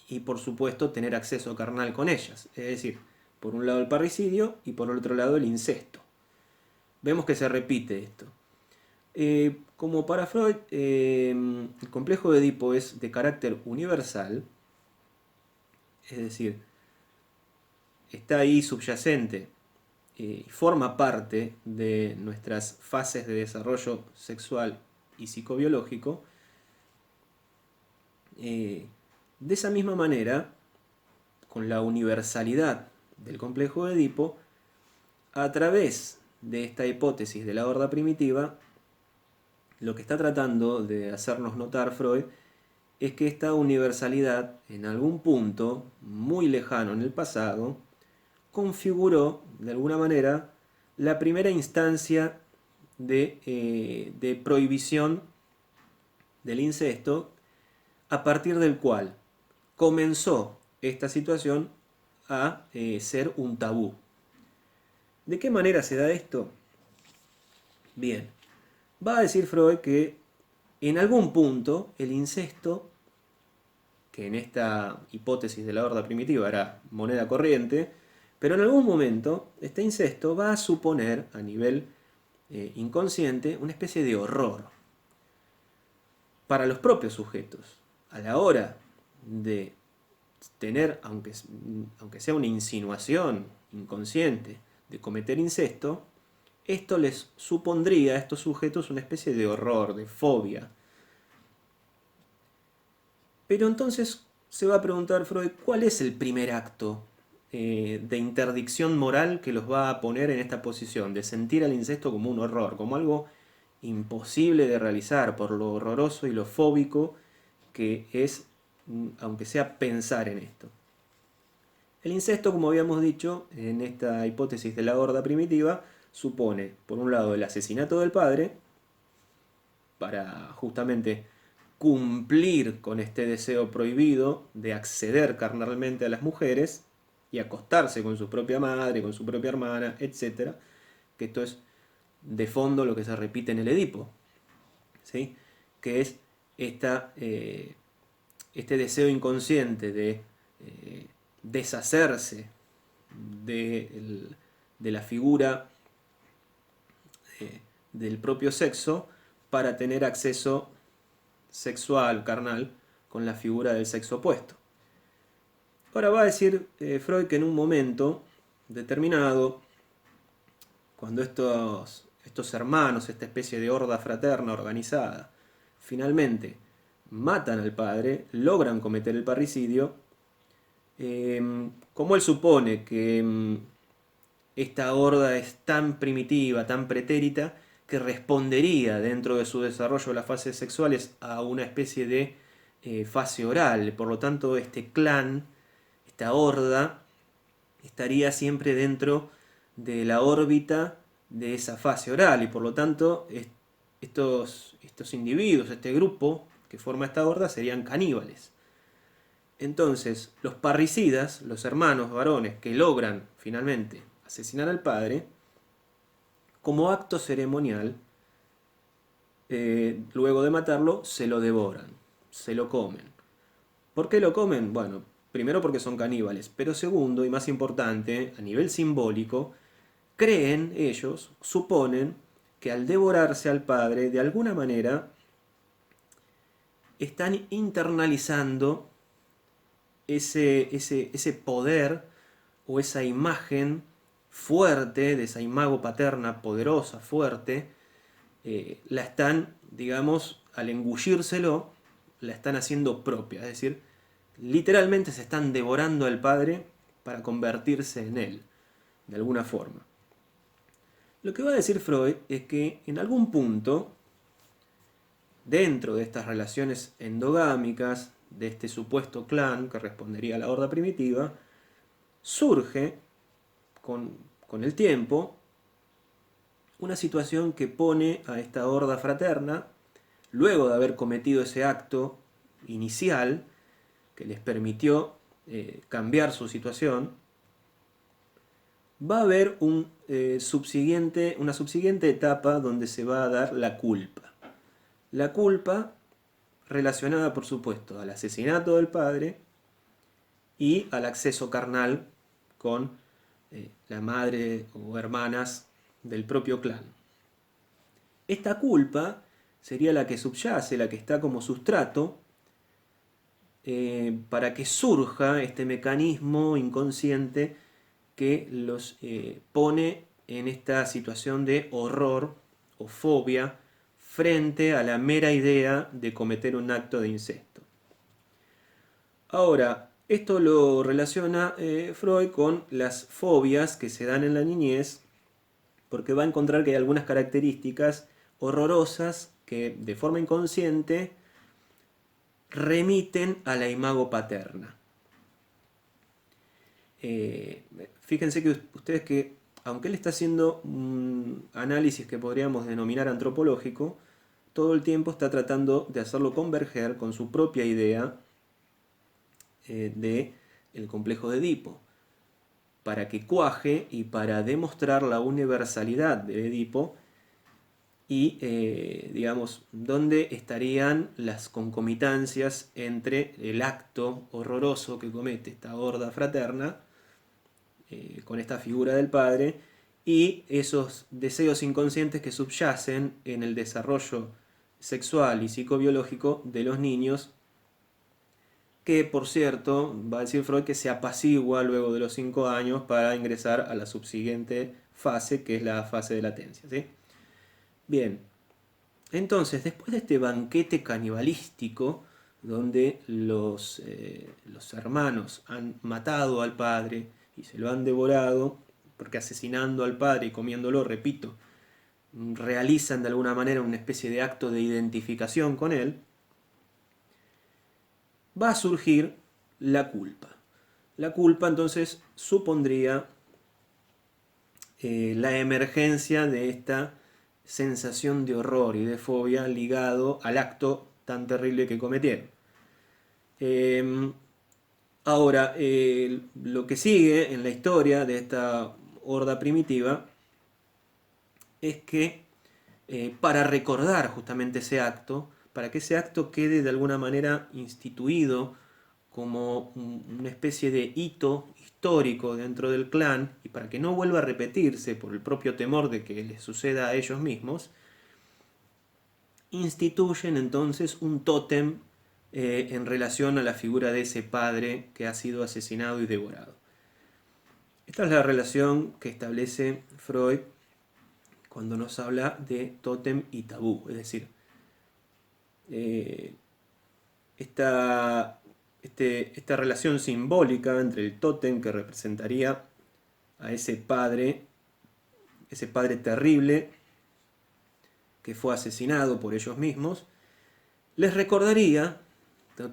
y por supuesto tener acceso carnal con ellas. Es decir, por un lado el parricidio y por otro lado el incesto. Vemos que se repite esto. Como para Freud, el complejo de Edipo es de carácter universal, es decir, está ahí subyacente y forma parte de nuestras fases de desarrollo sexual y psicobiológico. De esa misma manera, con la universalidad del complejo de Edipo, a través de esta hipótesis de la horda primitiva, lo que está tratando de hacernos notar Freud es que esta universalidad, en algún punto muy lejano en el pasado, configuró de alguna manera la primera instancia de prohibición del incesto, a partir del cual comenzó esta situación a ser un tabú. ¿De qué manera se da esto? Bien, va a decir Freud que en algún punto el incesto, que en esta hipótesis de la horda primitiva era moneda corriente, pero en algún momento este incesto va a suponer a nivel inconsciente una especie de horror para los propios sujetos. A la hora de tener, aunque sea una insinuación inconsciente, de cometer incesto, esto les supondría a estos sujetos una especie de horror, de fobia. Pero entonces se va a preguntar Freud, ¿cuál es el primer acto de interdicción moral que los va a poner en esta posición, de sentir al incesto como un horror, como algo imposible de realizar por lo horroroso y lo fóbico que es, aunque sea pensar en esto? El incesto, como habíamos dicho, en esta hipótesis de la horda primitiva, supone, por un lado, el asesinato del padre, para justamente cumplir con este deseo prohibido de acceder carnalmente a las mujeres y acostarse con su propia madre, con su propia hermana, etc. Que esto es de fondo lo que se repite en el Edipo, ¿sí? Que es este deseo inconsciente de deshacerse de la figura del propio sexo para tener acceso sexual, carnal, con la figura del sexo opuesto. Ahora va a decir Freud que en un momento determinado, cuando estos hermanos, esta especie de horda fraterna organizada, finalmente matan al padre, logran cometer el parricidio, como él supone que esta horda es tan primitiva, tan pretérita, que respondería dentro de su desarrollo de las fases sexuales a una especie de fase oral. Por lo tanto, este clan, esta horda, estaría siempre dentro de la órbita de esa fase oral y por lo tanto estos individuos, este grupo que forma esta horda serían caníbales. Entonces, los parricidas, los hermanos varones que logran finalmente asesinar al padre, como acto ceremonial, luego de matarlo, se lo devoran, se lo comen. ¿Por qué lo comen? Bueno, primero porque son caníbales, pero segundo y más importante, a nivel simbólico, creen ellos, suponen que al devorarse al padre, de alguna manera, están internalizando ese poder o esa imagen fuerte, de esa imago paterna poderosa, fuerte, la están, digamos, al engullírselo, la están haciendo propia. Es decir, literalmente se están devorando al padre para convertirse en él, de alguna forma. Lo que va a decir Freud es que en algún punto, dentro de estas relaciones endogámicas, de este supuesto clan que respondería a la horda primitiva, surge con el tiempo una situación que pone a esta horda fraterna, luego de haber cometido ese acto inicial que les permitió cambiar su situación, va a haber una subsiguiente etapa donde se va a dar la culpa. La culpa relacionada, por supuesto, al asesinato del padre y al acceso carnal con la madre o hermanas del propio clan. Esta culpa sería la que subyace, la que está como sustrato para que surja este mecanismo inconsciente que los pone en esta situación de horror o fobia frente a la mera idea de cometer un acto de incesto. Ahora, esto lo relaciona Freud con las fobias que se dan en la niñez, porque va a encontrar que hay algunas características horrorosas que de forma inconsciente remiten a la imago paterna. Fíjense que ustedes que, aunque él está haciendo un análisis que podríamos denominar antropológico, todo el tiempo está tratando de hacerlo converger con su propia idea de el complejo de Edipo, para que cuaje y para demostrar la universalidad de Edipo y, digamos, dónde estarían las concomitancias entre el acto horroroso que comete esta horda fraterna con esta figura del padre y esos deseos inconscientes que subyacen en el desarrollo sexual y psicobiológico de los niños, que por cierto, va a decir Freud que se apacigua luego de los 5 años para ingresar a la subsiguiente fase, que es la fase de latencia, ¿sí? Bien, entonces después de este banquete canibalístico, donde los hermanos han matado al padre y se lo han devorado, porque asesinando al padre y comiéndolo, repito, realizan de alguna manera una especie de acto de identificación con él, va a surgir la culpa. La culpa entonces supondría la emergencia de esta sensación de horror y de fobia ligado al acto tan terrible que cometieron. Ahora, lo que sigue en la historia de esta horda primitiva es que para recordar justamente ese acto, para que ese acto quede de alguna manera instituido como una especie de hito histórico dentro del clan, y para que no vuelva a repetirse por el propio temor de que les suceda a ellos mismos, instituyen entonces un tótem en relación a la figura de ese padre que ha sido asesinado y devorado. Esta es la relación que establece Freud cuando nos habla de tótem y tabú, es decir, esta relación simbólica entre el tótem que representaría a ese padre terrible que fue asesinado por ellos mismos, les recordaría,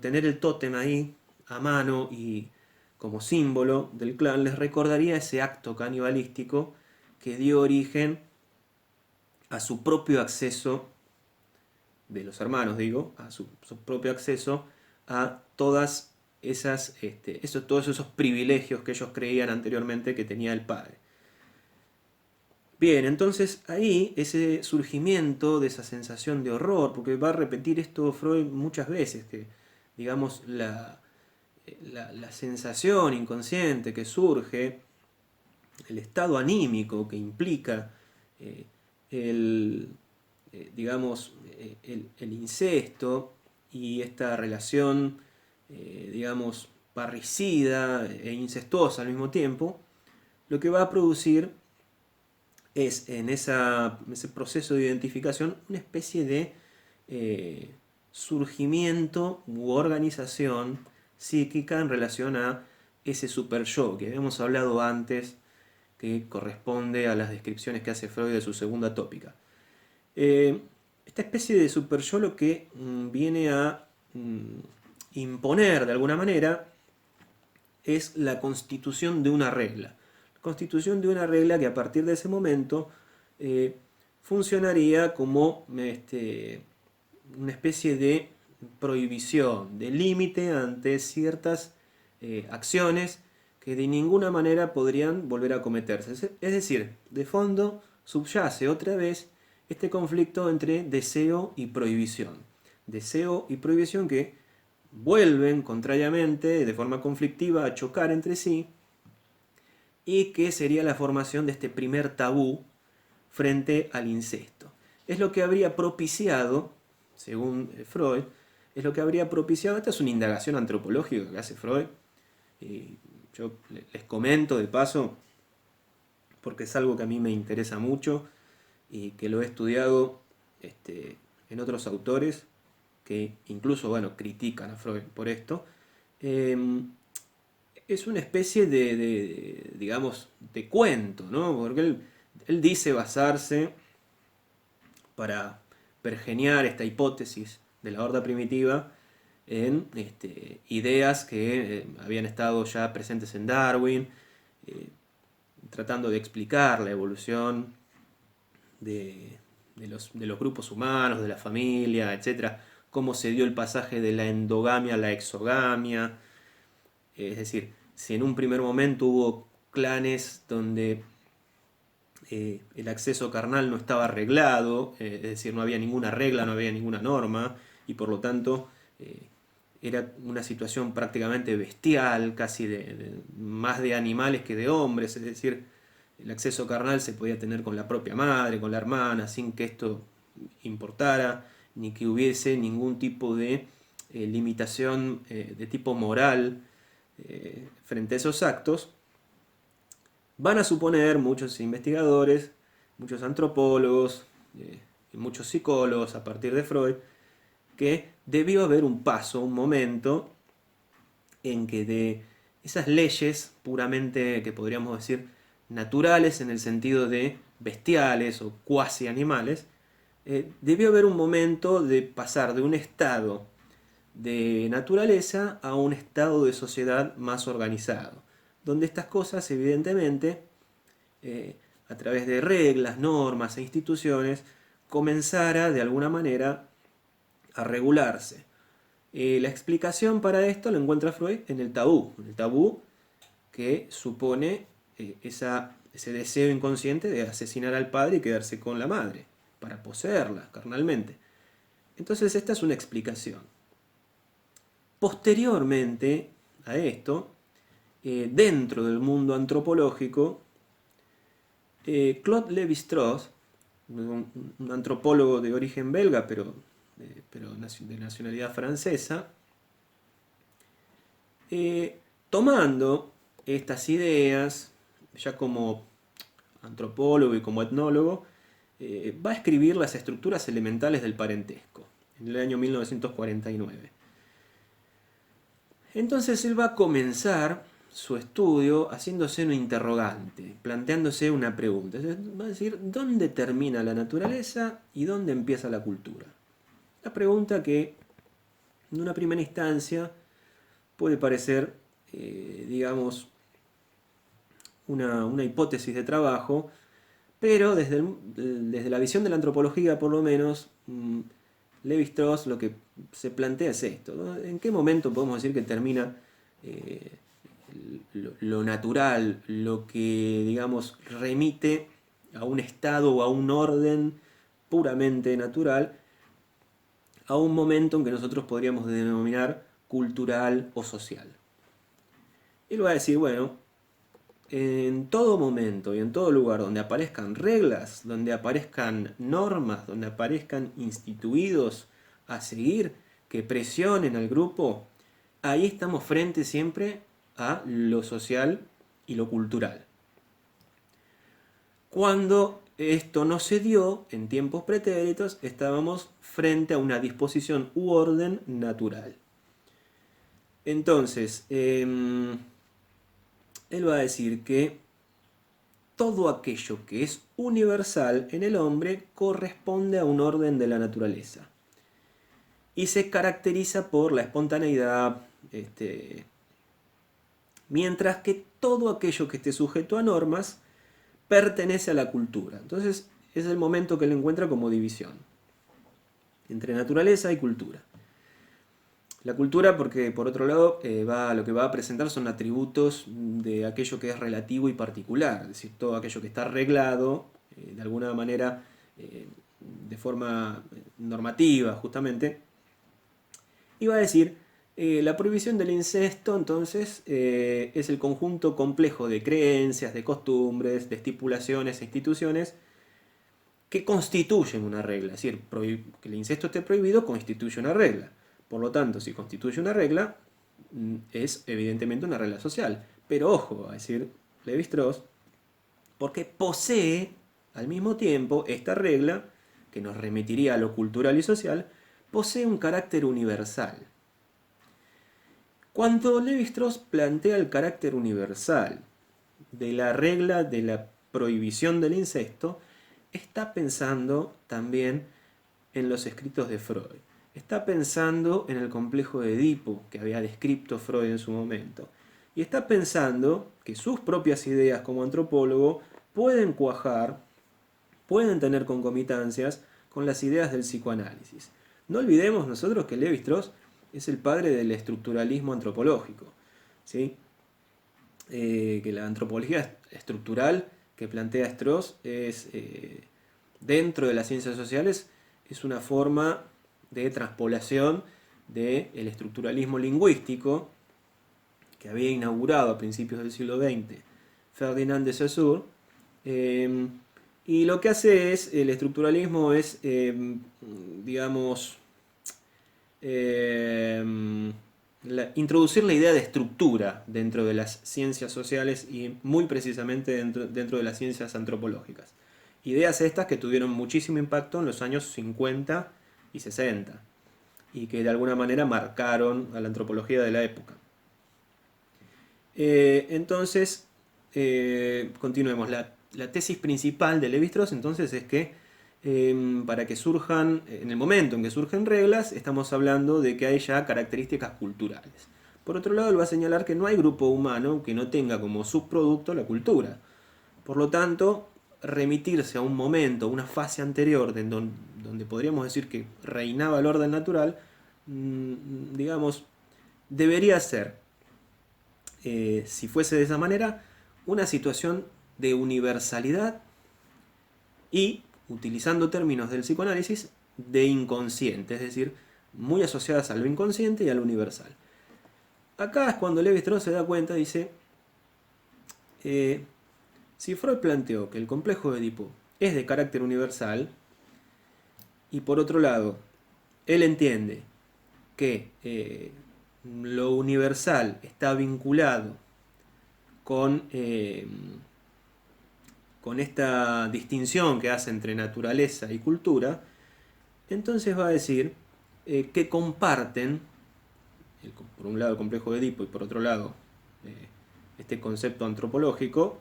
tener el tótem ahí a mano y como símbolo del clan, les recordaría ese acto canibalístico que dio origen a su propio acceso, de los hermanos digo, a su propio acceso a todas todos esos privilegios que ellos creían anteriormente que tenía el padre. Bien, entonces ahí ese surgimiento de esa sensación de horror, porque va a repetir esto Freud muchas veces, que digamos la sensación inconsciente que surge, el estado anímico que implica el, el incesto y esta relación, digamos, parricida e incestuosa al mismo tiempo, lo que va a producir es en ese proceso de identificación una especie de surgimiento u organización psíquica en relación a ese super yo que habíamos hablado antes, que corresponde a las descripciones que hace Freud de su segunda tópica. Esta especie de super yo lo que viene a imponer de alguna manera es la constitución de una regla. La constitución de una regla que a partir de ese momento funcionaría como una especie de prohibición, de límite ante ciertas acciones que de ninguna manera podrían volver a cometerse. Es decir, de fondo subyace otra vez este conflicto entre deseo y prohibición. Deseo y prohibición que vuelven contrariamente, de forma conflictiva, a chocar entre sí, y que sería la formación de este primer tabú frente al incesto. Es lo que habría propiciado, según Freud, es lo que habría propiciado, esta es una indagación antropológica que hace Freud, yo les comento de paso, porque es algo que a mí me interesa mucho y que lo he estudiado en otros autores que incluso, bueno, critican a Freud por esto. Es una especie digamos, de cuento, ¿no? Porque él dice basarse, para pergeniar esta hipótesis de la horda primitiva, en ideas que habían estado ya presentes en Darwin, tratando de explicar la evolución de los grupos humanos, de la familia, etcétera, cómo se dio el pasaje de la endogamia a la exogamia. Es decir, si en un primer momento hubo clanes donde el acceso carnal no estaba arreglado, es decir, no había ninguna regla, no había ninguna norma, y por lo tanto era una situación prácticamente bestial, casi más de animales que de hombres, es decir, el acceso carnal se podía tener con la propia madre, con la hermana, sin que esto importara, ni que hubiese ningún tipo de limitación de tipo moral frente a esos actos. Van a suponer muchos investigadores, muchos antropólogos y muchos psicólogos a partir de Freud, que debió haber un paso, un momento en que de esas leyes puramente, que podríamos decir, naturales en el sentido de bestiales o cuasi animales, debió haber un momento de pasar de un estado de naturaleza a un estado de sociedad más organizado, donde estas cosas evidentemente, a través de reglas, normas e instituciones, comenzara de alguna manera a regularse. La explicación para esto lo encuentra Freud en el tabú que supone ese deseo inconsciente de asesinar al padre y quedarse con la madre, para poseerla carnalmente. Entonces esta es una explicación. Posteriormente a esto, dentro del mundo antropológico, Claude Lévi-Strauss, un antropólogo de origen belga, pero de nacionalidad francesa, tomando estas ideas, ya como antropólogo y como etnólogo, va a escribir las estructuras elementales del parentesco, en el año 1949. Entonces él va a comenzar su estudio haciéndose un interrogante, planteándose una pregunta. Va a decir, ¿dónde termina la naturaleza y dónde empieza la cultura? La pregunta que en una primera instancia puede parecer, digamos, una hipótesis de trabajo, pero desde la visión de la antropología, por lo menos, Lévi-Strauss lo que se plantea es esto, ¿no? ¿En qué momento podemos decir que termina lo natural, lo que, digamos, remite a un estado o a un orden puramente natural, a un momento en que nosotros podríamos denominar cultural o social? Él va a decir, bueno, en todo momento y en todo lugar donde aparezcan reglas, donde aparezcan normas, donde aparezcan instituidos a seguir que presionen al grupo, ahí estamos frente siempre a lo social y lo cultural. Cuando esto no se dio en tiempos pretéritos, estábamos frente a una disposición u orden natural. Entonces, él va a decir que todo aquello que es universal en el hombre corresponde a un orden de la naturaleza y se caracteriza por la espontaneidad, mientras que todo aquello que esté sujeto a normas pertenece a la cultura. Entonces es el momento que él encuentra como división entre naturaleza y cultura. La cultura, porque por otro lado lo que va a presentar son atributos de aquello que es relativo y particular, es decir, todo aquello que está arreglado de alguna manera de forma normativa justamente. Y va a decir, la prohibición del incesto entonces es el conjunto complejo de creencias, de costumbres, de estipulaciones e instituciones que constituyen una regla. Es decir, que el incesto esté prohibido constituye una regla. Por lo tanto, si constituye una regla, es evidentemente una regla social. Pero ojo, va a decir Lévi-Strauss, porque posee al mismo tiempo esta regla, que nos remitiría a lo cultural y social, posee un carácter universal. Cuando Lévi-Strauss plantea el carácter universal de la regla de la prohibición del incesto, está pensando también en los escritos de Freud. Está pensando en el complejo de Edipo que había descrito Freud en su momento. Y está pensando que sus propias ideas como antropólogo pueden cuajar, pueden tener concomitancias con las ideas del psicoanálisis. No olvidemos nosotros que Lévi-Strauss es el padre del estructuralismo antropológico, ¿sí? Que la antropología estructural que plantea Strauss es, dentro de las ciencias sociales, es una forma de transpolación del estructuralismo lingüístico que había inaugurado a principios del siglo XX Ferdinand de Saussure. Y lo que hace es, el estructuralismo es, digamos, introducir la idea de estructura dentro de las ciencias sociales y muy precisamente dentro de las ciencias antropológicas. Ideas estas que tuvieron muchísimo impacto en los años 50 y 60 y que de alguna manera marcaron a la antropología de la época. Entonces, continuemos. La tesis principal de Lévi-Strauss entonces es que para que surjan, en el momento en que surgen reglas, estamos hablando de que hay ya características culturales. Por otro lado, él va a señalar que no hay grupo humano que no tenga como subproducto la cultura. Por lo tanto, remitirse a un momento, una fase anterior, donde podríamos decir que reinaba el orden natural, digamos, debería ser, si fuese de esa manera, una situación de universalidad y, utilizando términos del psicoanálisis, de inconsciente, es decir, muy asociadas a lo inconsciente y a lo universal. acá es cuando Levi-Strauss se da cuenta, dice, si Freud planteó que el complejo de Edipo es de carácter universal, y por otro lado, él entiende que lo universal está vinculado con esta distinción que hace entre naturaleza y cultura, entonces va a decir que comparten, por un lado el complejo de Edipo y por otro lado este concepto antropológico,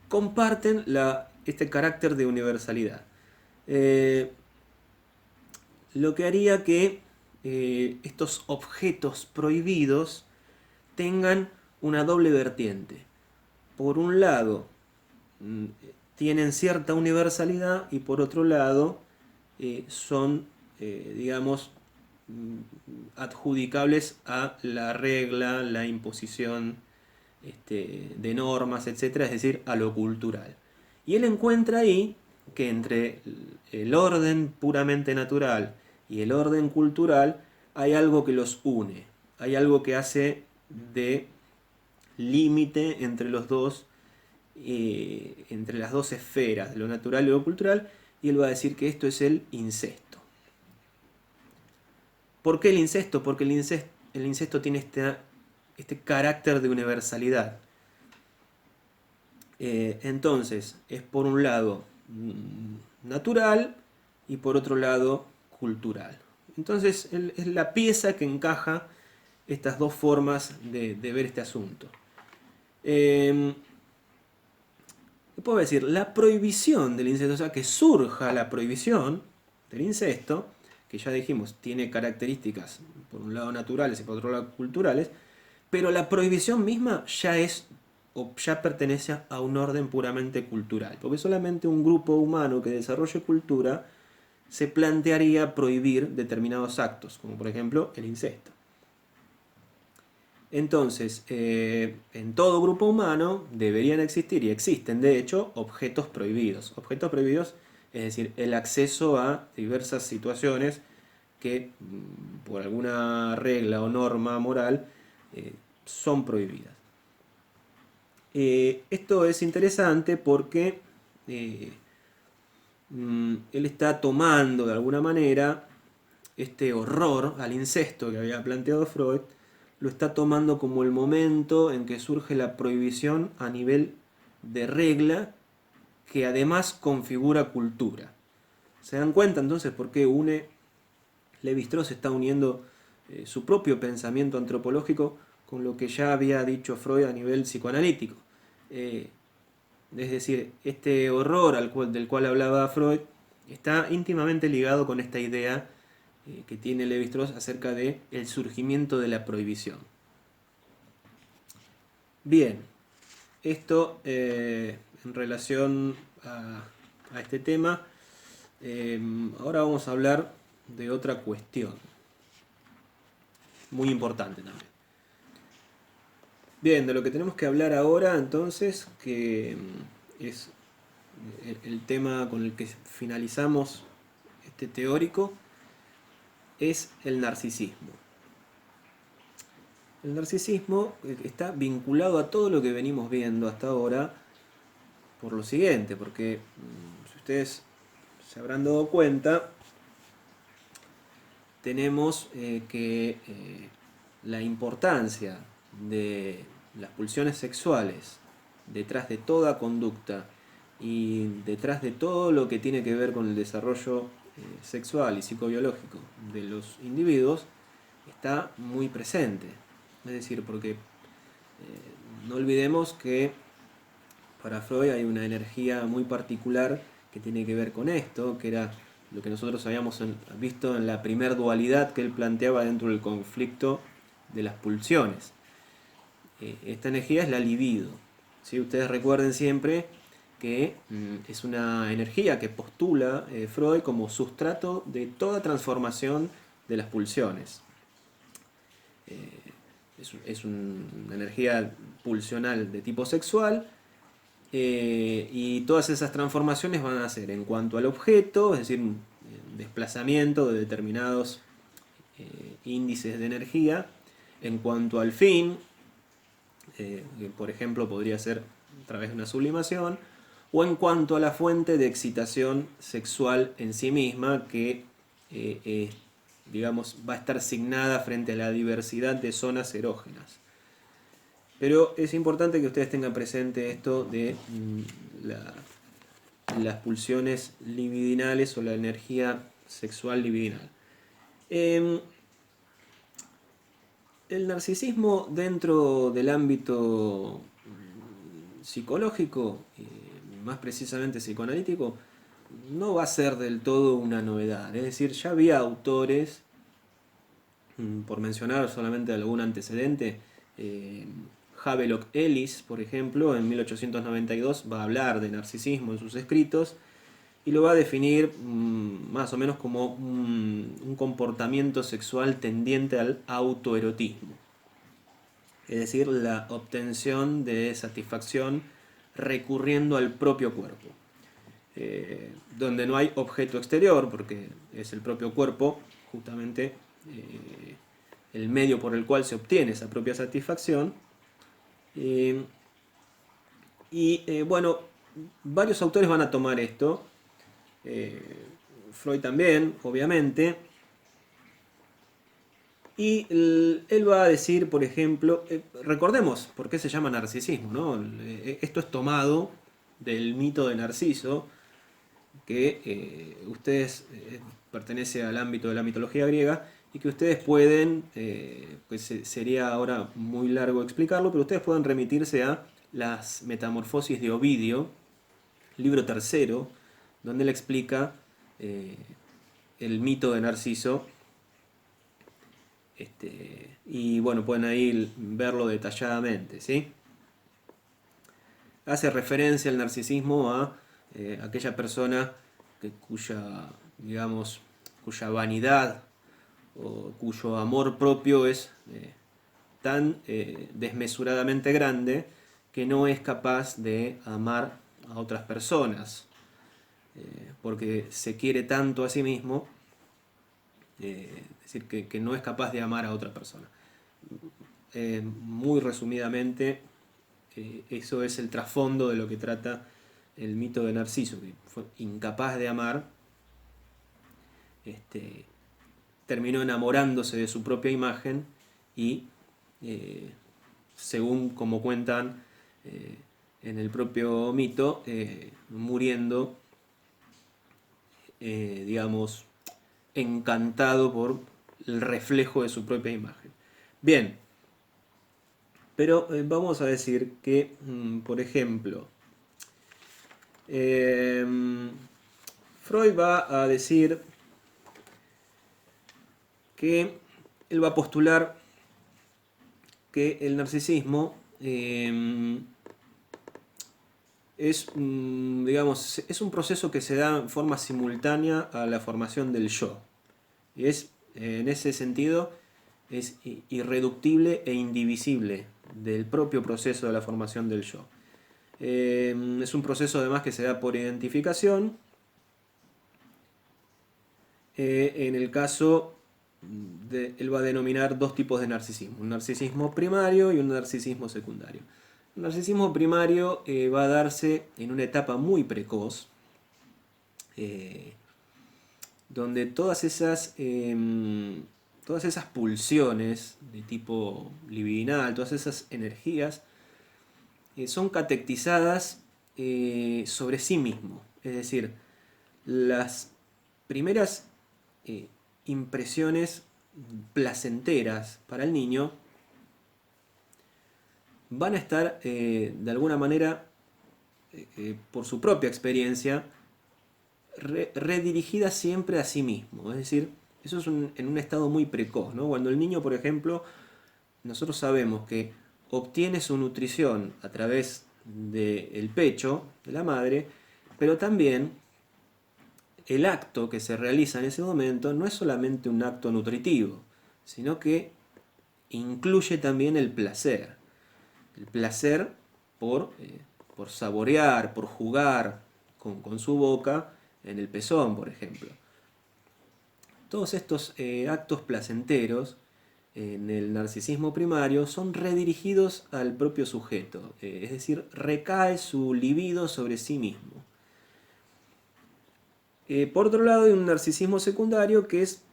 comparten este carácter de universalidad. Lo que haría que estos objetos prohibidos tengan una doble vertiente. Por un lado, tienen cierta universalidad y por otro lado, son, digamos, adjudicables a la regla, la imposición de normas, etc., es decir, a lo cultural. Y él encuentra ahí que entre el orden puramente natural y el orden cultural hay algo que los une, hay algo que hace de límite entre los dos, entre las dos esferas, lo natural y lo cultural, y él va a decir que esto es el incesto. ¿Por qué el incesto? Porque el incesto tiene este carácter de universalidad. Entonces, es por un lado natural y por otro lado cultural. Entonces, es la pieza que encaja estas dos formas de ver este asunto. ¿Qué puedo decir? La prohibición del incesto, o sea, que surja la prohibición del incesto, que ya dijimos, tiene características por un lado naturales y por otro lado culturales, pero la prohibición misma ya es o ya pertenece a un orden puramente cultural, porque solamente un grupo humano que desarrolle cultura se plantearía prohibir determinados actos, como por ejemplo el incesto. Entonces, en todo grupo humano deberían existir, y existen de hecho, objetos prohibidos. Objetos prohibidos, es decir, el acceso a diversas situaciones que por alguna regla o norma moral son prohibidas. Esto es interesante porque él está tomando de alguna manera este horror al incesto que había planteado Freud, lo está tomando como el momento en que surge la prohibición a nivel de regla que además configura cultura. ¿Se dan cuenta entonces por qué Levi-Strauss está uniendo su propio pensamiento antropológico con lo que ya había dicho Freud a nivel psicoanalítico? Es decir, este horror del cual hablaba Freud está íntimamente ligado con esta idea que tiene Levi-Strauss acerca de el surgimiento de la prohibición. Bien, esto en relación a este tema. Ahora vamos a hablar de otra cuestión muy importante también. Bien, de lo que tenemos que hablar ahora entonces, que es el tema con el que finalizamos este teórico, es el narcisismo. El narcisismo está vinculado a todo lo que venimos viendo hasta ahora por lo siguiente, porque si ustedes se habrán dado cuenta, tenemos que la importancia de las pulsiones sexuales detrás de toda conducta y detrás de todo lo que tiene que ver con el desarrollo sexual y psicobiológico de los individuos está muy presente. Es decir, porque no olvidemos que para Freud hay una energía muy particular que tiene que ver con esto, que era lo que nosotros habíamos visto en la primer dualidad que él planteaba dentro del conflicto de las pulsiones. Esta energía es la libido. ¿Sí? Ustedes recuerden siempre que es una energía que postula Freud como sustrato de toda transformación de las pulsiones. Es una energía pulsional de tipo sexual, y todas esas transformaciones van a ser en cuanto al objeto, es decir, desplazamiento de determinados índices de energía, En cuanto al fin, por ejemplo, podría ser a través de una sublimación, o en cuanto a la fuente de excitación sexual en sí misma, que digamos, va a estar asignada frente a la diversidad de zonas erógenas. Pero es importante que ustedes tengan presente esto de las pulsiones libidinales o la energía sexual libidinal. El narcisismo dentro del ámbito psicológico, más precisamente psicoanalítico, no va a ser del todo una novedad. Es decir, ya había autores, por mencionar solamente algún antecedente, Havelock Ellis, por ejemplo, en 1892 va a hablar de narcisismo en sus escritos y lo va a definir más o menos como un comportamiento sexual tendiente al autoerotismo. Es decir, la obtención de satisfacción recurriendo al propio cuerpo. Donde no hay objeto exterior, porque es el propio cuerpo justamente el medio por el cual se obtiene esa propia satisfacción. Bueno, varios autores van a tomar esto. Freud también, obviamente. Y él va a decir, por ejemplo, recordemos por qué se llama narcisismo, ¿no? Esto es tomado del mito de Narciso, que ustedes pertenece al ámbito de la mitología griega y que ustedes pueden, pues sería ahora muy largo explicarlo, pero ustedes pueden remitirse a las Metamorfosis de Ovidio, libro tercero, donde él explica el mito de Narciso. Y bueno, pueden ahí verlo detalladamente, ¿sí? Hace referencia al narcisismo a aquella persona cuya vanidad o cuyo amor propio es tan desmesuradamente grande que no es capaz de amar a otras personas, porque se quiere tanto a sí mismo, es decir, que no es capaz de amar a otra persona. Muy resumidamente, eso es el trasfondo de lo que trata el mito de Narciso, que fue incapaz de amar, terminó enamorándose de su propia imagen y, según como cuentan en el propio mito, muriendo, digamos, encantado por el reflejo de su propia imagen. Bien, pero vamos a decir que, por ejemplo, Freud va a decir que él va a postular que el narcisismo es un proceso que se da en forma simultánea a la formación del yo. Y en ese sentido, es irreductible e indivisible del propio proceso de la formación del yo. Es un proceso además que se da por identificación. En el caso él va a denominar dos tipos de narcisismo: un narcisismo primario y un narcisismo secundario. El narcisismo primario va a darse en una etapa muy precoz, donde todas esas pulsiones de tipo libidinal, todas esas energías son catectizadas sobre sí mismo. Es decir, las primeras impresiones placenteras para el niño van a estar de alguna manera, por su propia experiencia, redirigidas siempre a sí mismo. Es decir, eso es en un estado muy precoz, ¿no? Cuando el niño, por ejemplo, nosotros sabemos que obtiene su nutrición a través del pecho de la madre, pero también el acto que se realiza en ese momento no es solamente un acto nutritivo, sino que incluye también el placer. El placer por saborear, por jugar con su boca en el pezón, por ejemplo. Todos estos actos placenteros en el narcisismo primario son redirigidos al propio sujeto, es decir, recae su libido sobre sí mismo. Por otro lado, hay un narcisismo secundario que es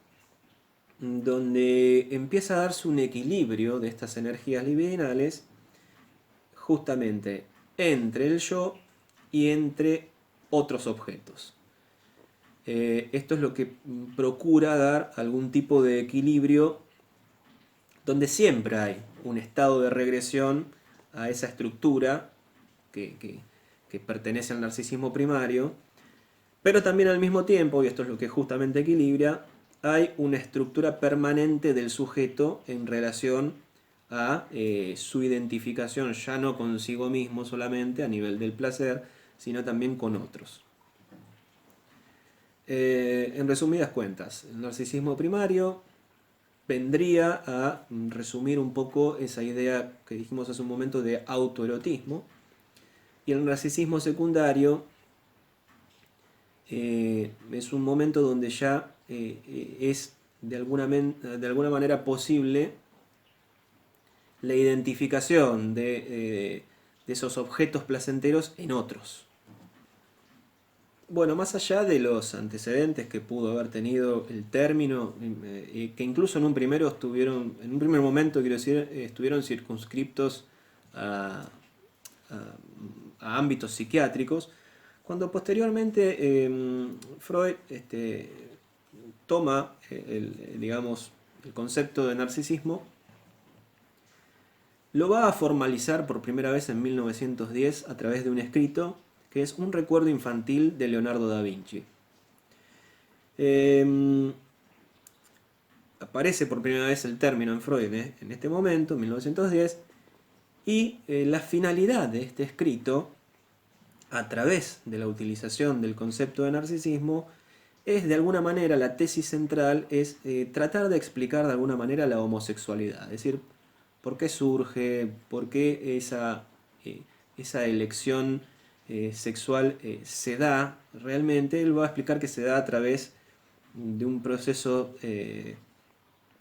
donde empieza a darse un equilibrio de estas energías libidinales justamente entre el yo y entre otros objetos. Esto es lo que procura dar algún tipo de equilibrio donde siempre hay un estado de regresión a esa estructura que pertenece al narcisismo primario, pero también al mismo tiempo, y esto es lo que justamente equilibra, hay una estructura permanente del sujeto en relación a su identificación ya no consigo mismo solamente a nivel del placer, sino también con otros. En resumidas cuentas, el narcisismo primario vendría a resumir un poco esa idea que dijimos hace un momento de autoerotismo, y el narcisismo secundario es un momento donde ya es de alguna manera posible la identificación de esos objetos placenteros en otros. Bueno, más allá de los antecedentes que pudo haber tenido el término, que incluso en un primer momento, quiero decir, estuvieron circunscriptos a, a ámbitos psiquiátricos, cuando posteriormente Freud toma digamos, el concepto de narcisismo, lo va a formalizar por primera vez en 1910 a través de un escrito que es Un recuerdo infantil de Leonardo da Vinci. Aparece por primera vez el término en Freud en este momento, en 1910, y la finalidad de este escrito, a través de la utilización del concepto de narcisismo, es de alguna manera, la tesis central es tratar de explicar de alguna manera la homosexualidad, es decir, por qué surge, por qué esa elección sexual se da realmente. Él va a explicar que se da a través de un proceso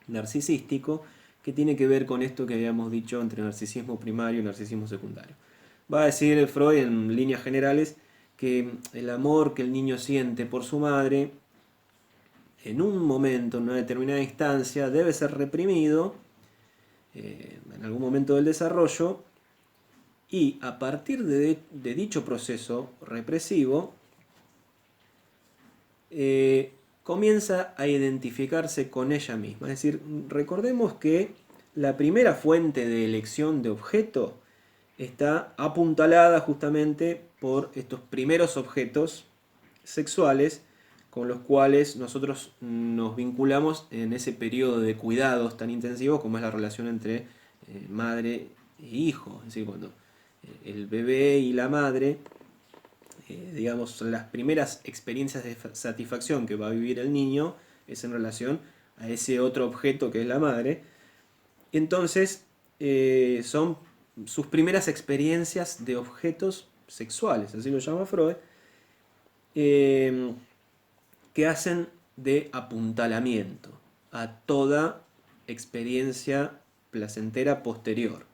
narcisístico que tiene que ver con esto que habíamos dicho entre narcisismo primario y narcisismo secundario. Va a decir Freud en líneas generales que el amor que el niño siente por su madre en un momento, en una determinada instancia, debe ser reprimido en algún momento del desarrollo, y a partir de dicho proceso represivo comienza a identificarse con ella misma. Es decir, recordemos que la primera fuente de elección de objeto está apuntalada justamente por estos primeros objetos sexuales con los cuales nosotros nos vinculamos en ese periodo de cuidados tan intensivo como es la relación entre madre e hijo. Es decir, cuando el bebé y la madre, digamos, las primeras experiencias de satisfacción que va a vivir el niño es en relación a ese otro objeto que es la madre. Entonces, son sus primeras experiencias de objetos sexuales, así lo llama Freud, que hacen de apuntalamiento a toda experiencia placentera posterior.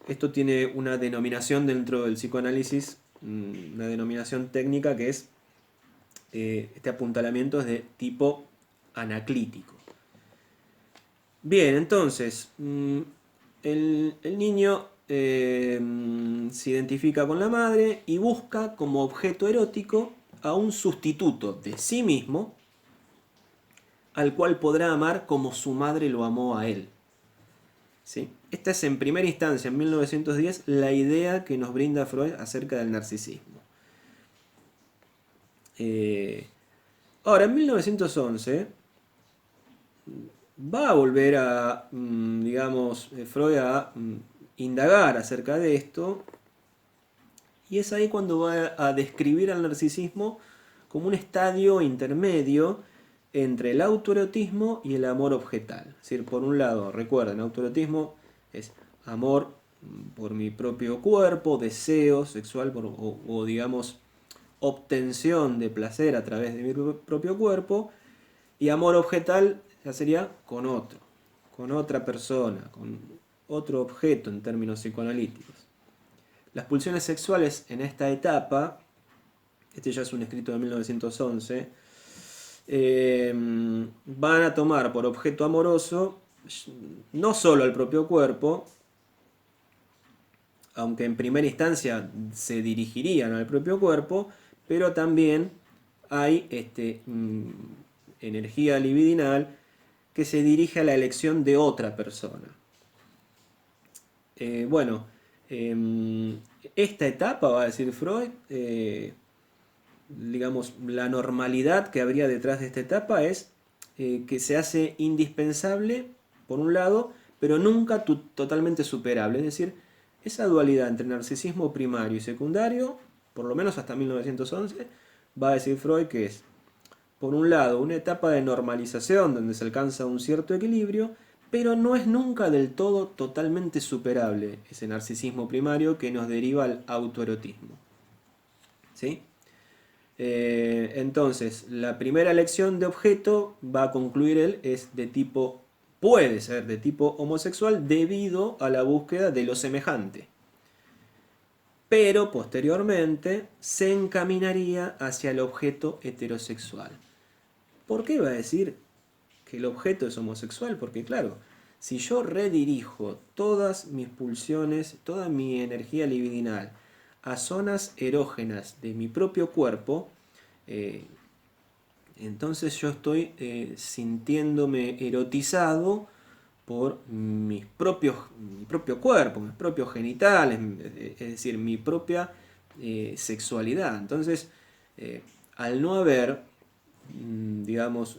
Esto tiene una denominación dentro del psicoanálisis, una denominación técnica que es, este apuntalamiento es de tipo anaclítico. Bien, entonces, el niño se identifica con la madre y busca como objeto erótico a un sustituto de sí mismo, al cual podrá amar como su madre lo amó a él. ¿Sí? Esta es en primera instancia, en 1910, la idea que nos brinda Freud acerca del narcisismo. Ahora, en 1911 va a volver a, digamos, Freud a indagar acerca de esto, y es ahí cuando va a describir al narcisismo como un estadio intermedio entre el autoerotismo y el amor objetal. Es decir, por un lado, recuerden, autoerotismo es amor por mi propio cuerpo, deseo sexual o digamos, obtención de placer a través de mi propio cuerpo, y amor objetal ya sería con otra persona, con otro objeto en términos psicoanalíticos. Las pulsiones sexuales en esta etapa, este ya es un escrito de 1911, van a tomar por objeto amoroso no solo al propio cuerpo, aunque en primera instancia se dirigirían al propio cuerpo, pero también hay energía libidinal que se dirige a la elección de otra persona. Bueno, esta etapa, va a decir Freud, digamos, la normalidad que habría detrás de esta etapa es que se hace indispensable, por un lado, pero nunca totalmente superable. Es decir, esa dualidad entre narcisismo primario y secundario, por lo menos hasta 1911, va a decir Freud que es, por un lado, una etapa de normalización donde se alcanza un cierto equilibrio, pero no es nunca del todo totalmente superable ese narcisismo primario que nos deriva al autoerotismo. ¿Sí? Entonces, la primera elección de objeto, va a concluir él, es de tipo, puede ser de tipo homosexual debido a la búsqueda de lo semejante. Pero posteriormente se encaminaría hacia el objeto heterosexual. ¿Por qué va a decir que el objeto es homosexual? Porque claro, si yo redirijo todas mis pulsiones, toda mi energía libidinal a zonas erógenas de mi propio cuerpo, entonces yo estoy sintiéndome erotizado por mi propio cuerpo, mis propios genitales, es decir, mi propia sexualidad. Entonces, al no haber, digamos,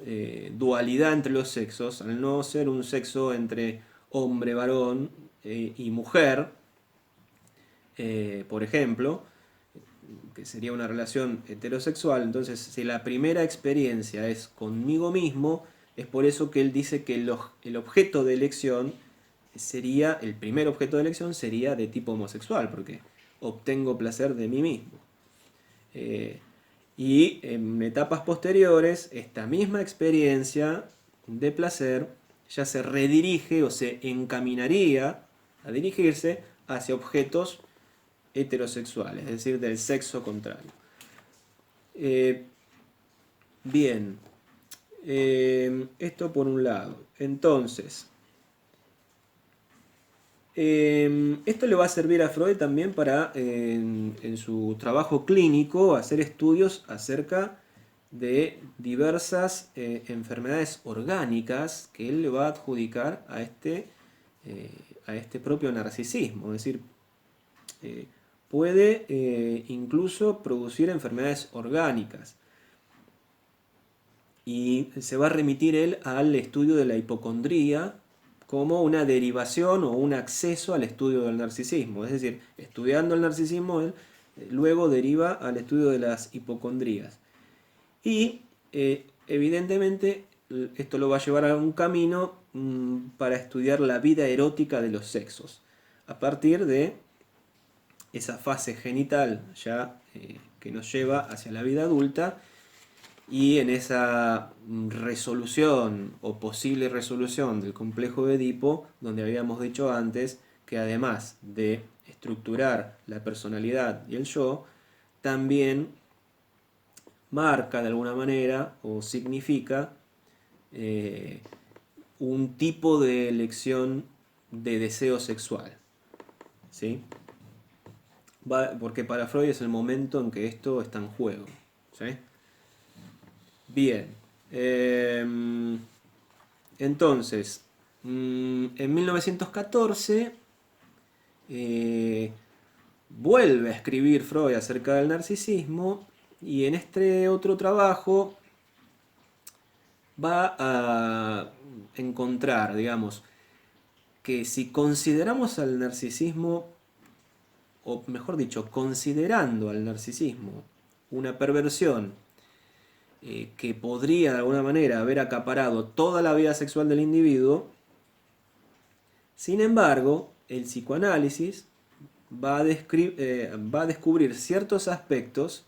dualidad entre los sexos, al no ser un sexo entre hombre, varón y mujer, por ejemplo, que sería una relación heterosexual, entonces si la primera experiencia es conmigo mismo, es por eso que él dice que el objeto de elección sería, el primer objeto de elección sería de tipo homosexual, porque obtengo placer de mí mismo. Y en etapas posteriores, esta misma experiencia de placer ya se redirige o se encaminaría a dirigirse hacia objetos heterosexuales, es decir, del sexo contrario. Bien, esto por un lado. Entonces, esto le va a servir a Freud también para, en su trabajo clínico, hacer estudios acerca de diversas enfermedades orgánicas que él le va a adjudicar a este propio narcisismo. Es decir, puede incluso producir enfermedades orgánicas. Y se va a remitir él al estudio de la hipocondría como una derivación o un acceso al estudio del narcisismo. Es decir, estudiando el narcisismo, él luego deriva al estudio de las hipocondrías. Y evidentemente esto lo va a llevar a un camino para estudiar la vida erótica de los sexos. A partir de esa fase genital ya que nos lleva hacia la vida adulta, y en esa resolución o posible resolución del complejo de Edipo, donde habíamos dicho antes que además de estructurar la personalidad y el yo, también marca de alguna manera o significa un tipo de elección de deseo sexual. ¿Sí? Porque para Freud es el momento en que esto está en juego. ¿Sí? Bien. Entonces, en 1914 vuelve a escribir Freud acerca del narcisismo, y en este otro trabajo va a encontrar, digamos, que si consideramos al narcisismo, o mejor dicho, considerando al narcisismo una perversión que podría de alguna manera haber acaparado toda la vida sexual del individuo, sin embargo, el psicoanálisis va a descubrir ciertos aspectos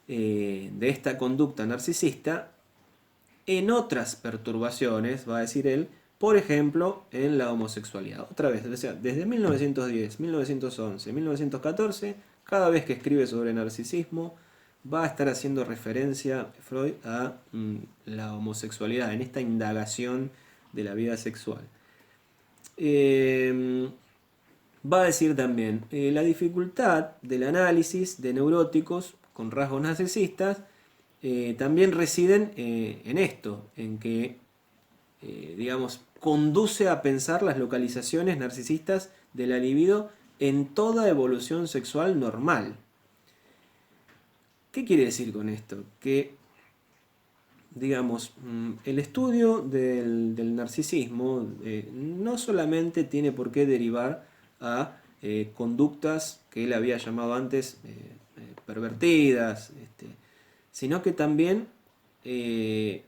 de esta conducta narcisista en otras perturbaciones, va a decir él, por ejemplo, en la homosexualidad. Otra vez, o sea, desde 1910, 1911, 1914, cada vez que escribe sobre narcisismo, va a estar haciendo referencia Freud a la homosexualidad, en esta indagación de la vida sexual. Va a decir también la dificultad del análisis de neuróticos con rasgos narcisistas también residen en esto, en que, digamos, conduce a pensar las localizaciones narcisistas de la libido en toda evolución sexual normal. ¿Qué quiere decir con esto? Que, digamos, el estudio del narcisismo no solamente tiene por qué derivar a conductas que él había llamado antes pervertidas, sino que también el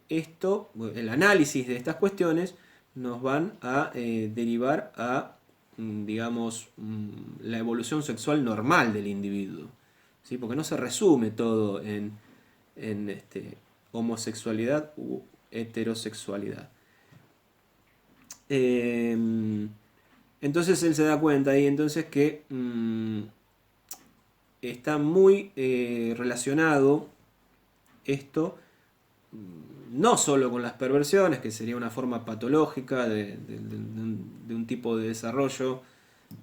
análisis de estas cuestiones nos van a derivar a, digamos, la evolución sexual normal del individuo, ¿sí? Porque no se resume todo en homosexualidad u heterosexualidad. Entonces él se da cuenta ahí entonces que está muy relacionado esto no solo con las perversiones, que sería una forma patológica de un tipo de desarrollo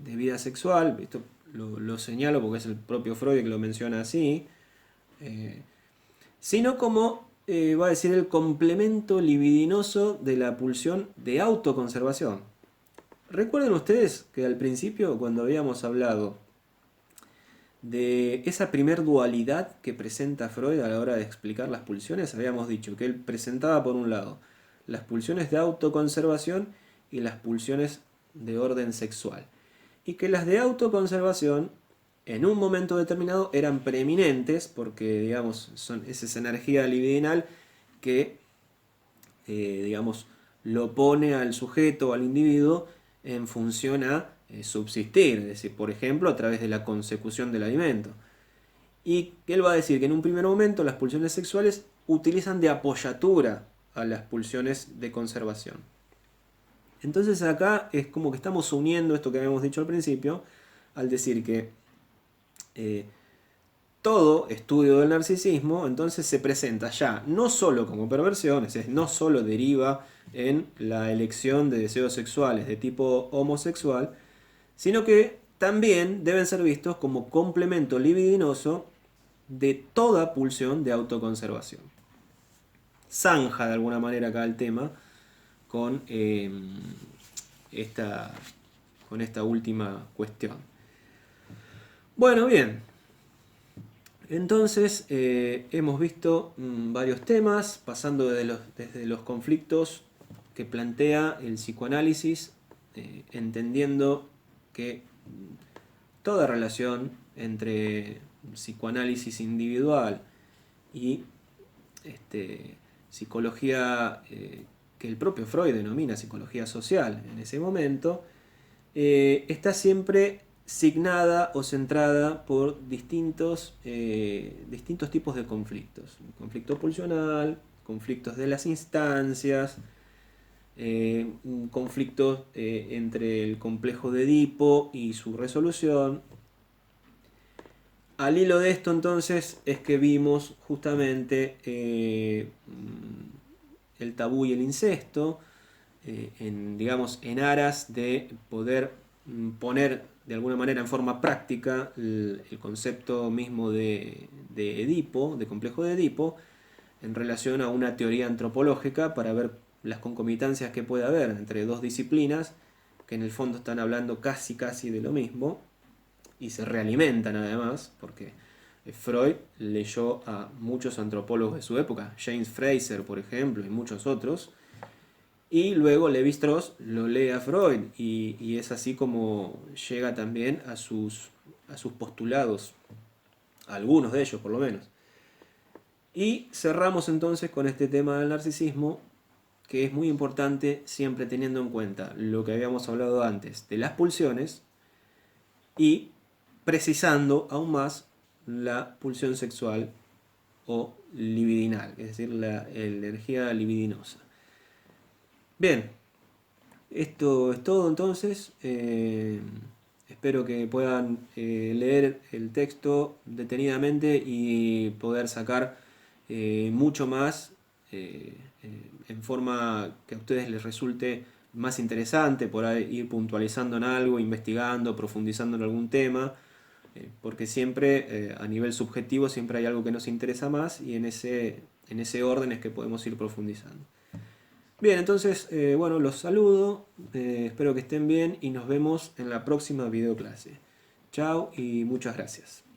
de vida sexual. Esto lo señalo porque es el propio Freud que lo menciona así, sino como va a decir el complemento libidinoso de la pulsión de autoconservación. Recuerden ustedes que al principio, cuando habíamos hablado de esa primer dualidad que presenta Freud a la hora de explicar las pulsiones, habíamos dicho que él presentaba por un lado las pulsiones de autoconservación y las pulsiones de orden sexual, y que las de autoconservación en un momento determinado eran preeminentes porque, digamos, es esa energía libidinal que digamos, lo pone al sujeto o al individuo en función a subsistir, es decir, por ejemplo, a través de la consecución del alimento. Y él va a decir que en un primer momento las pulsiones sexuales utilizan de apoyatura a las pulsiones de conservación. Entonces acá es como que estamos uniendo esto que habíamos dicho al principio, al decir que todo estudio del narcisismo entonces se presenta ya no solo como perversión, es decir, no solo deriva en la elección de deseos sexuales de tipo homosexual, sino que también deben ser vistos como complemento libidinoso de toda pulsión de autoconservación. Zanja de alguna manera acá el tema con, con esta última cuestión. Bueno, bien. Entonces hemos visto varios temas, pasando desde los conflictos que plantea el psicoanálisis, entendiendo que toda relación entre psicoanálisis individual y psicología que el propio Freud denomina psicología social en ese momento, está siempre signada o centrada por distintos tipos de conflictos. Conflicto pulsional, conflictos de las instancias, un conflicto entre el complejo de Edipo y su resolución. Al hilo de esto entonces es que vimos justamente el tabú y el incesto, digamos, en aras de poder poner de alguna manera en forma práctica el concepto mismo de Edipo, de complejo de Edipo, en relación a una teoría antropológica para ver las concomitancias que puede haber entre dos disciplinas que en el fondo están hablando casi de lo mismo y se realimentan además, porque Freud leyó a muchos antropólogos de su época, James Frazer por ejemplo y muchos otros, y luego Lévi-Strauss lo lee a Freud y es así como llega también a sus postulados, algunos de ellos por lo menos. Y cerramos entonces con este tema del narcisismo, que es muy importante siempre teniendo en cuenta lo que habíamos hablado antes de las pulsiones y precisando aún más la pulsión sexual o libidinal, es decir, la energía libidinosa. Bien, esto es todo entonces. Espero que puedan leer el texto detenidamente y poder sacar mucho más en forma que a ustedes les resulte más interesante, por ahí ir puntualizando en algo, investigando, profundizando en algún tema, porque siempre a nivel subjetivo siempre hay algo que nos interesa más y en ese orden es que podemos ir profundizando. Bien, entonces, bueno, los saludo, espero que estén bien y nos vemos en la próxima videoclase. Chao y muchas gracias.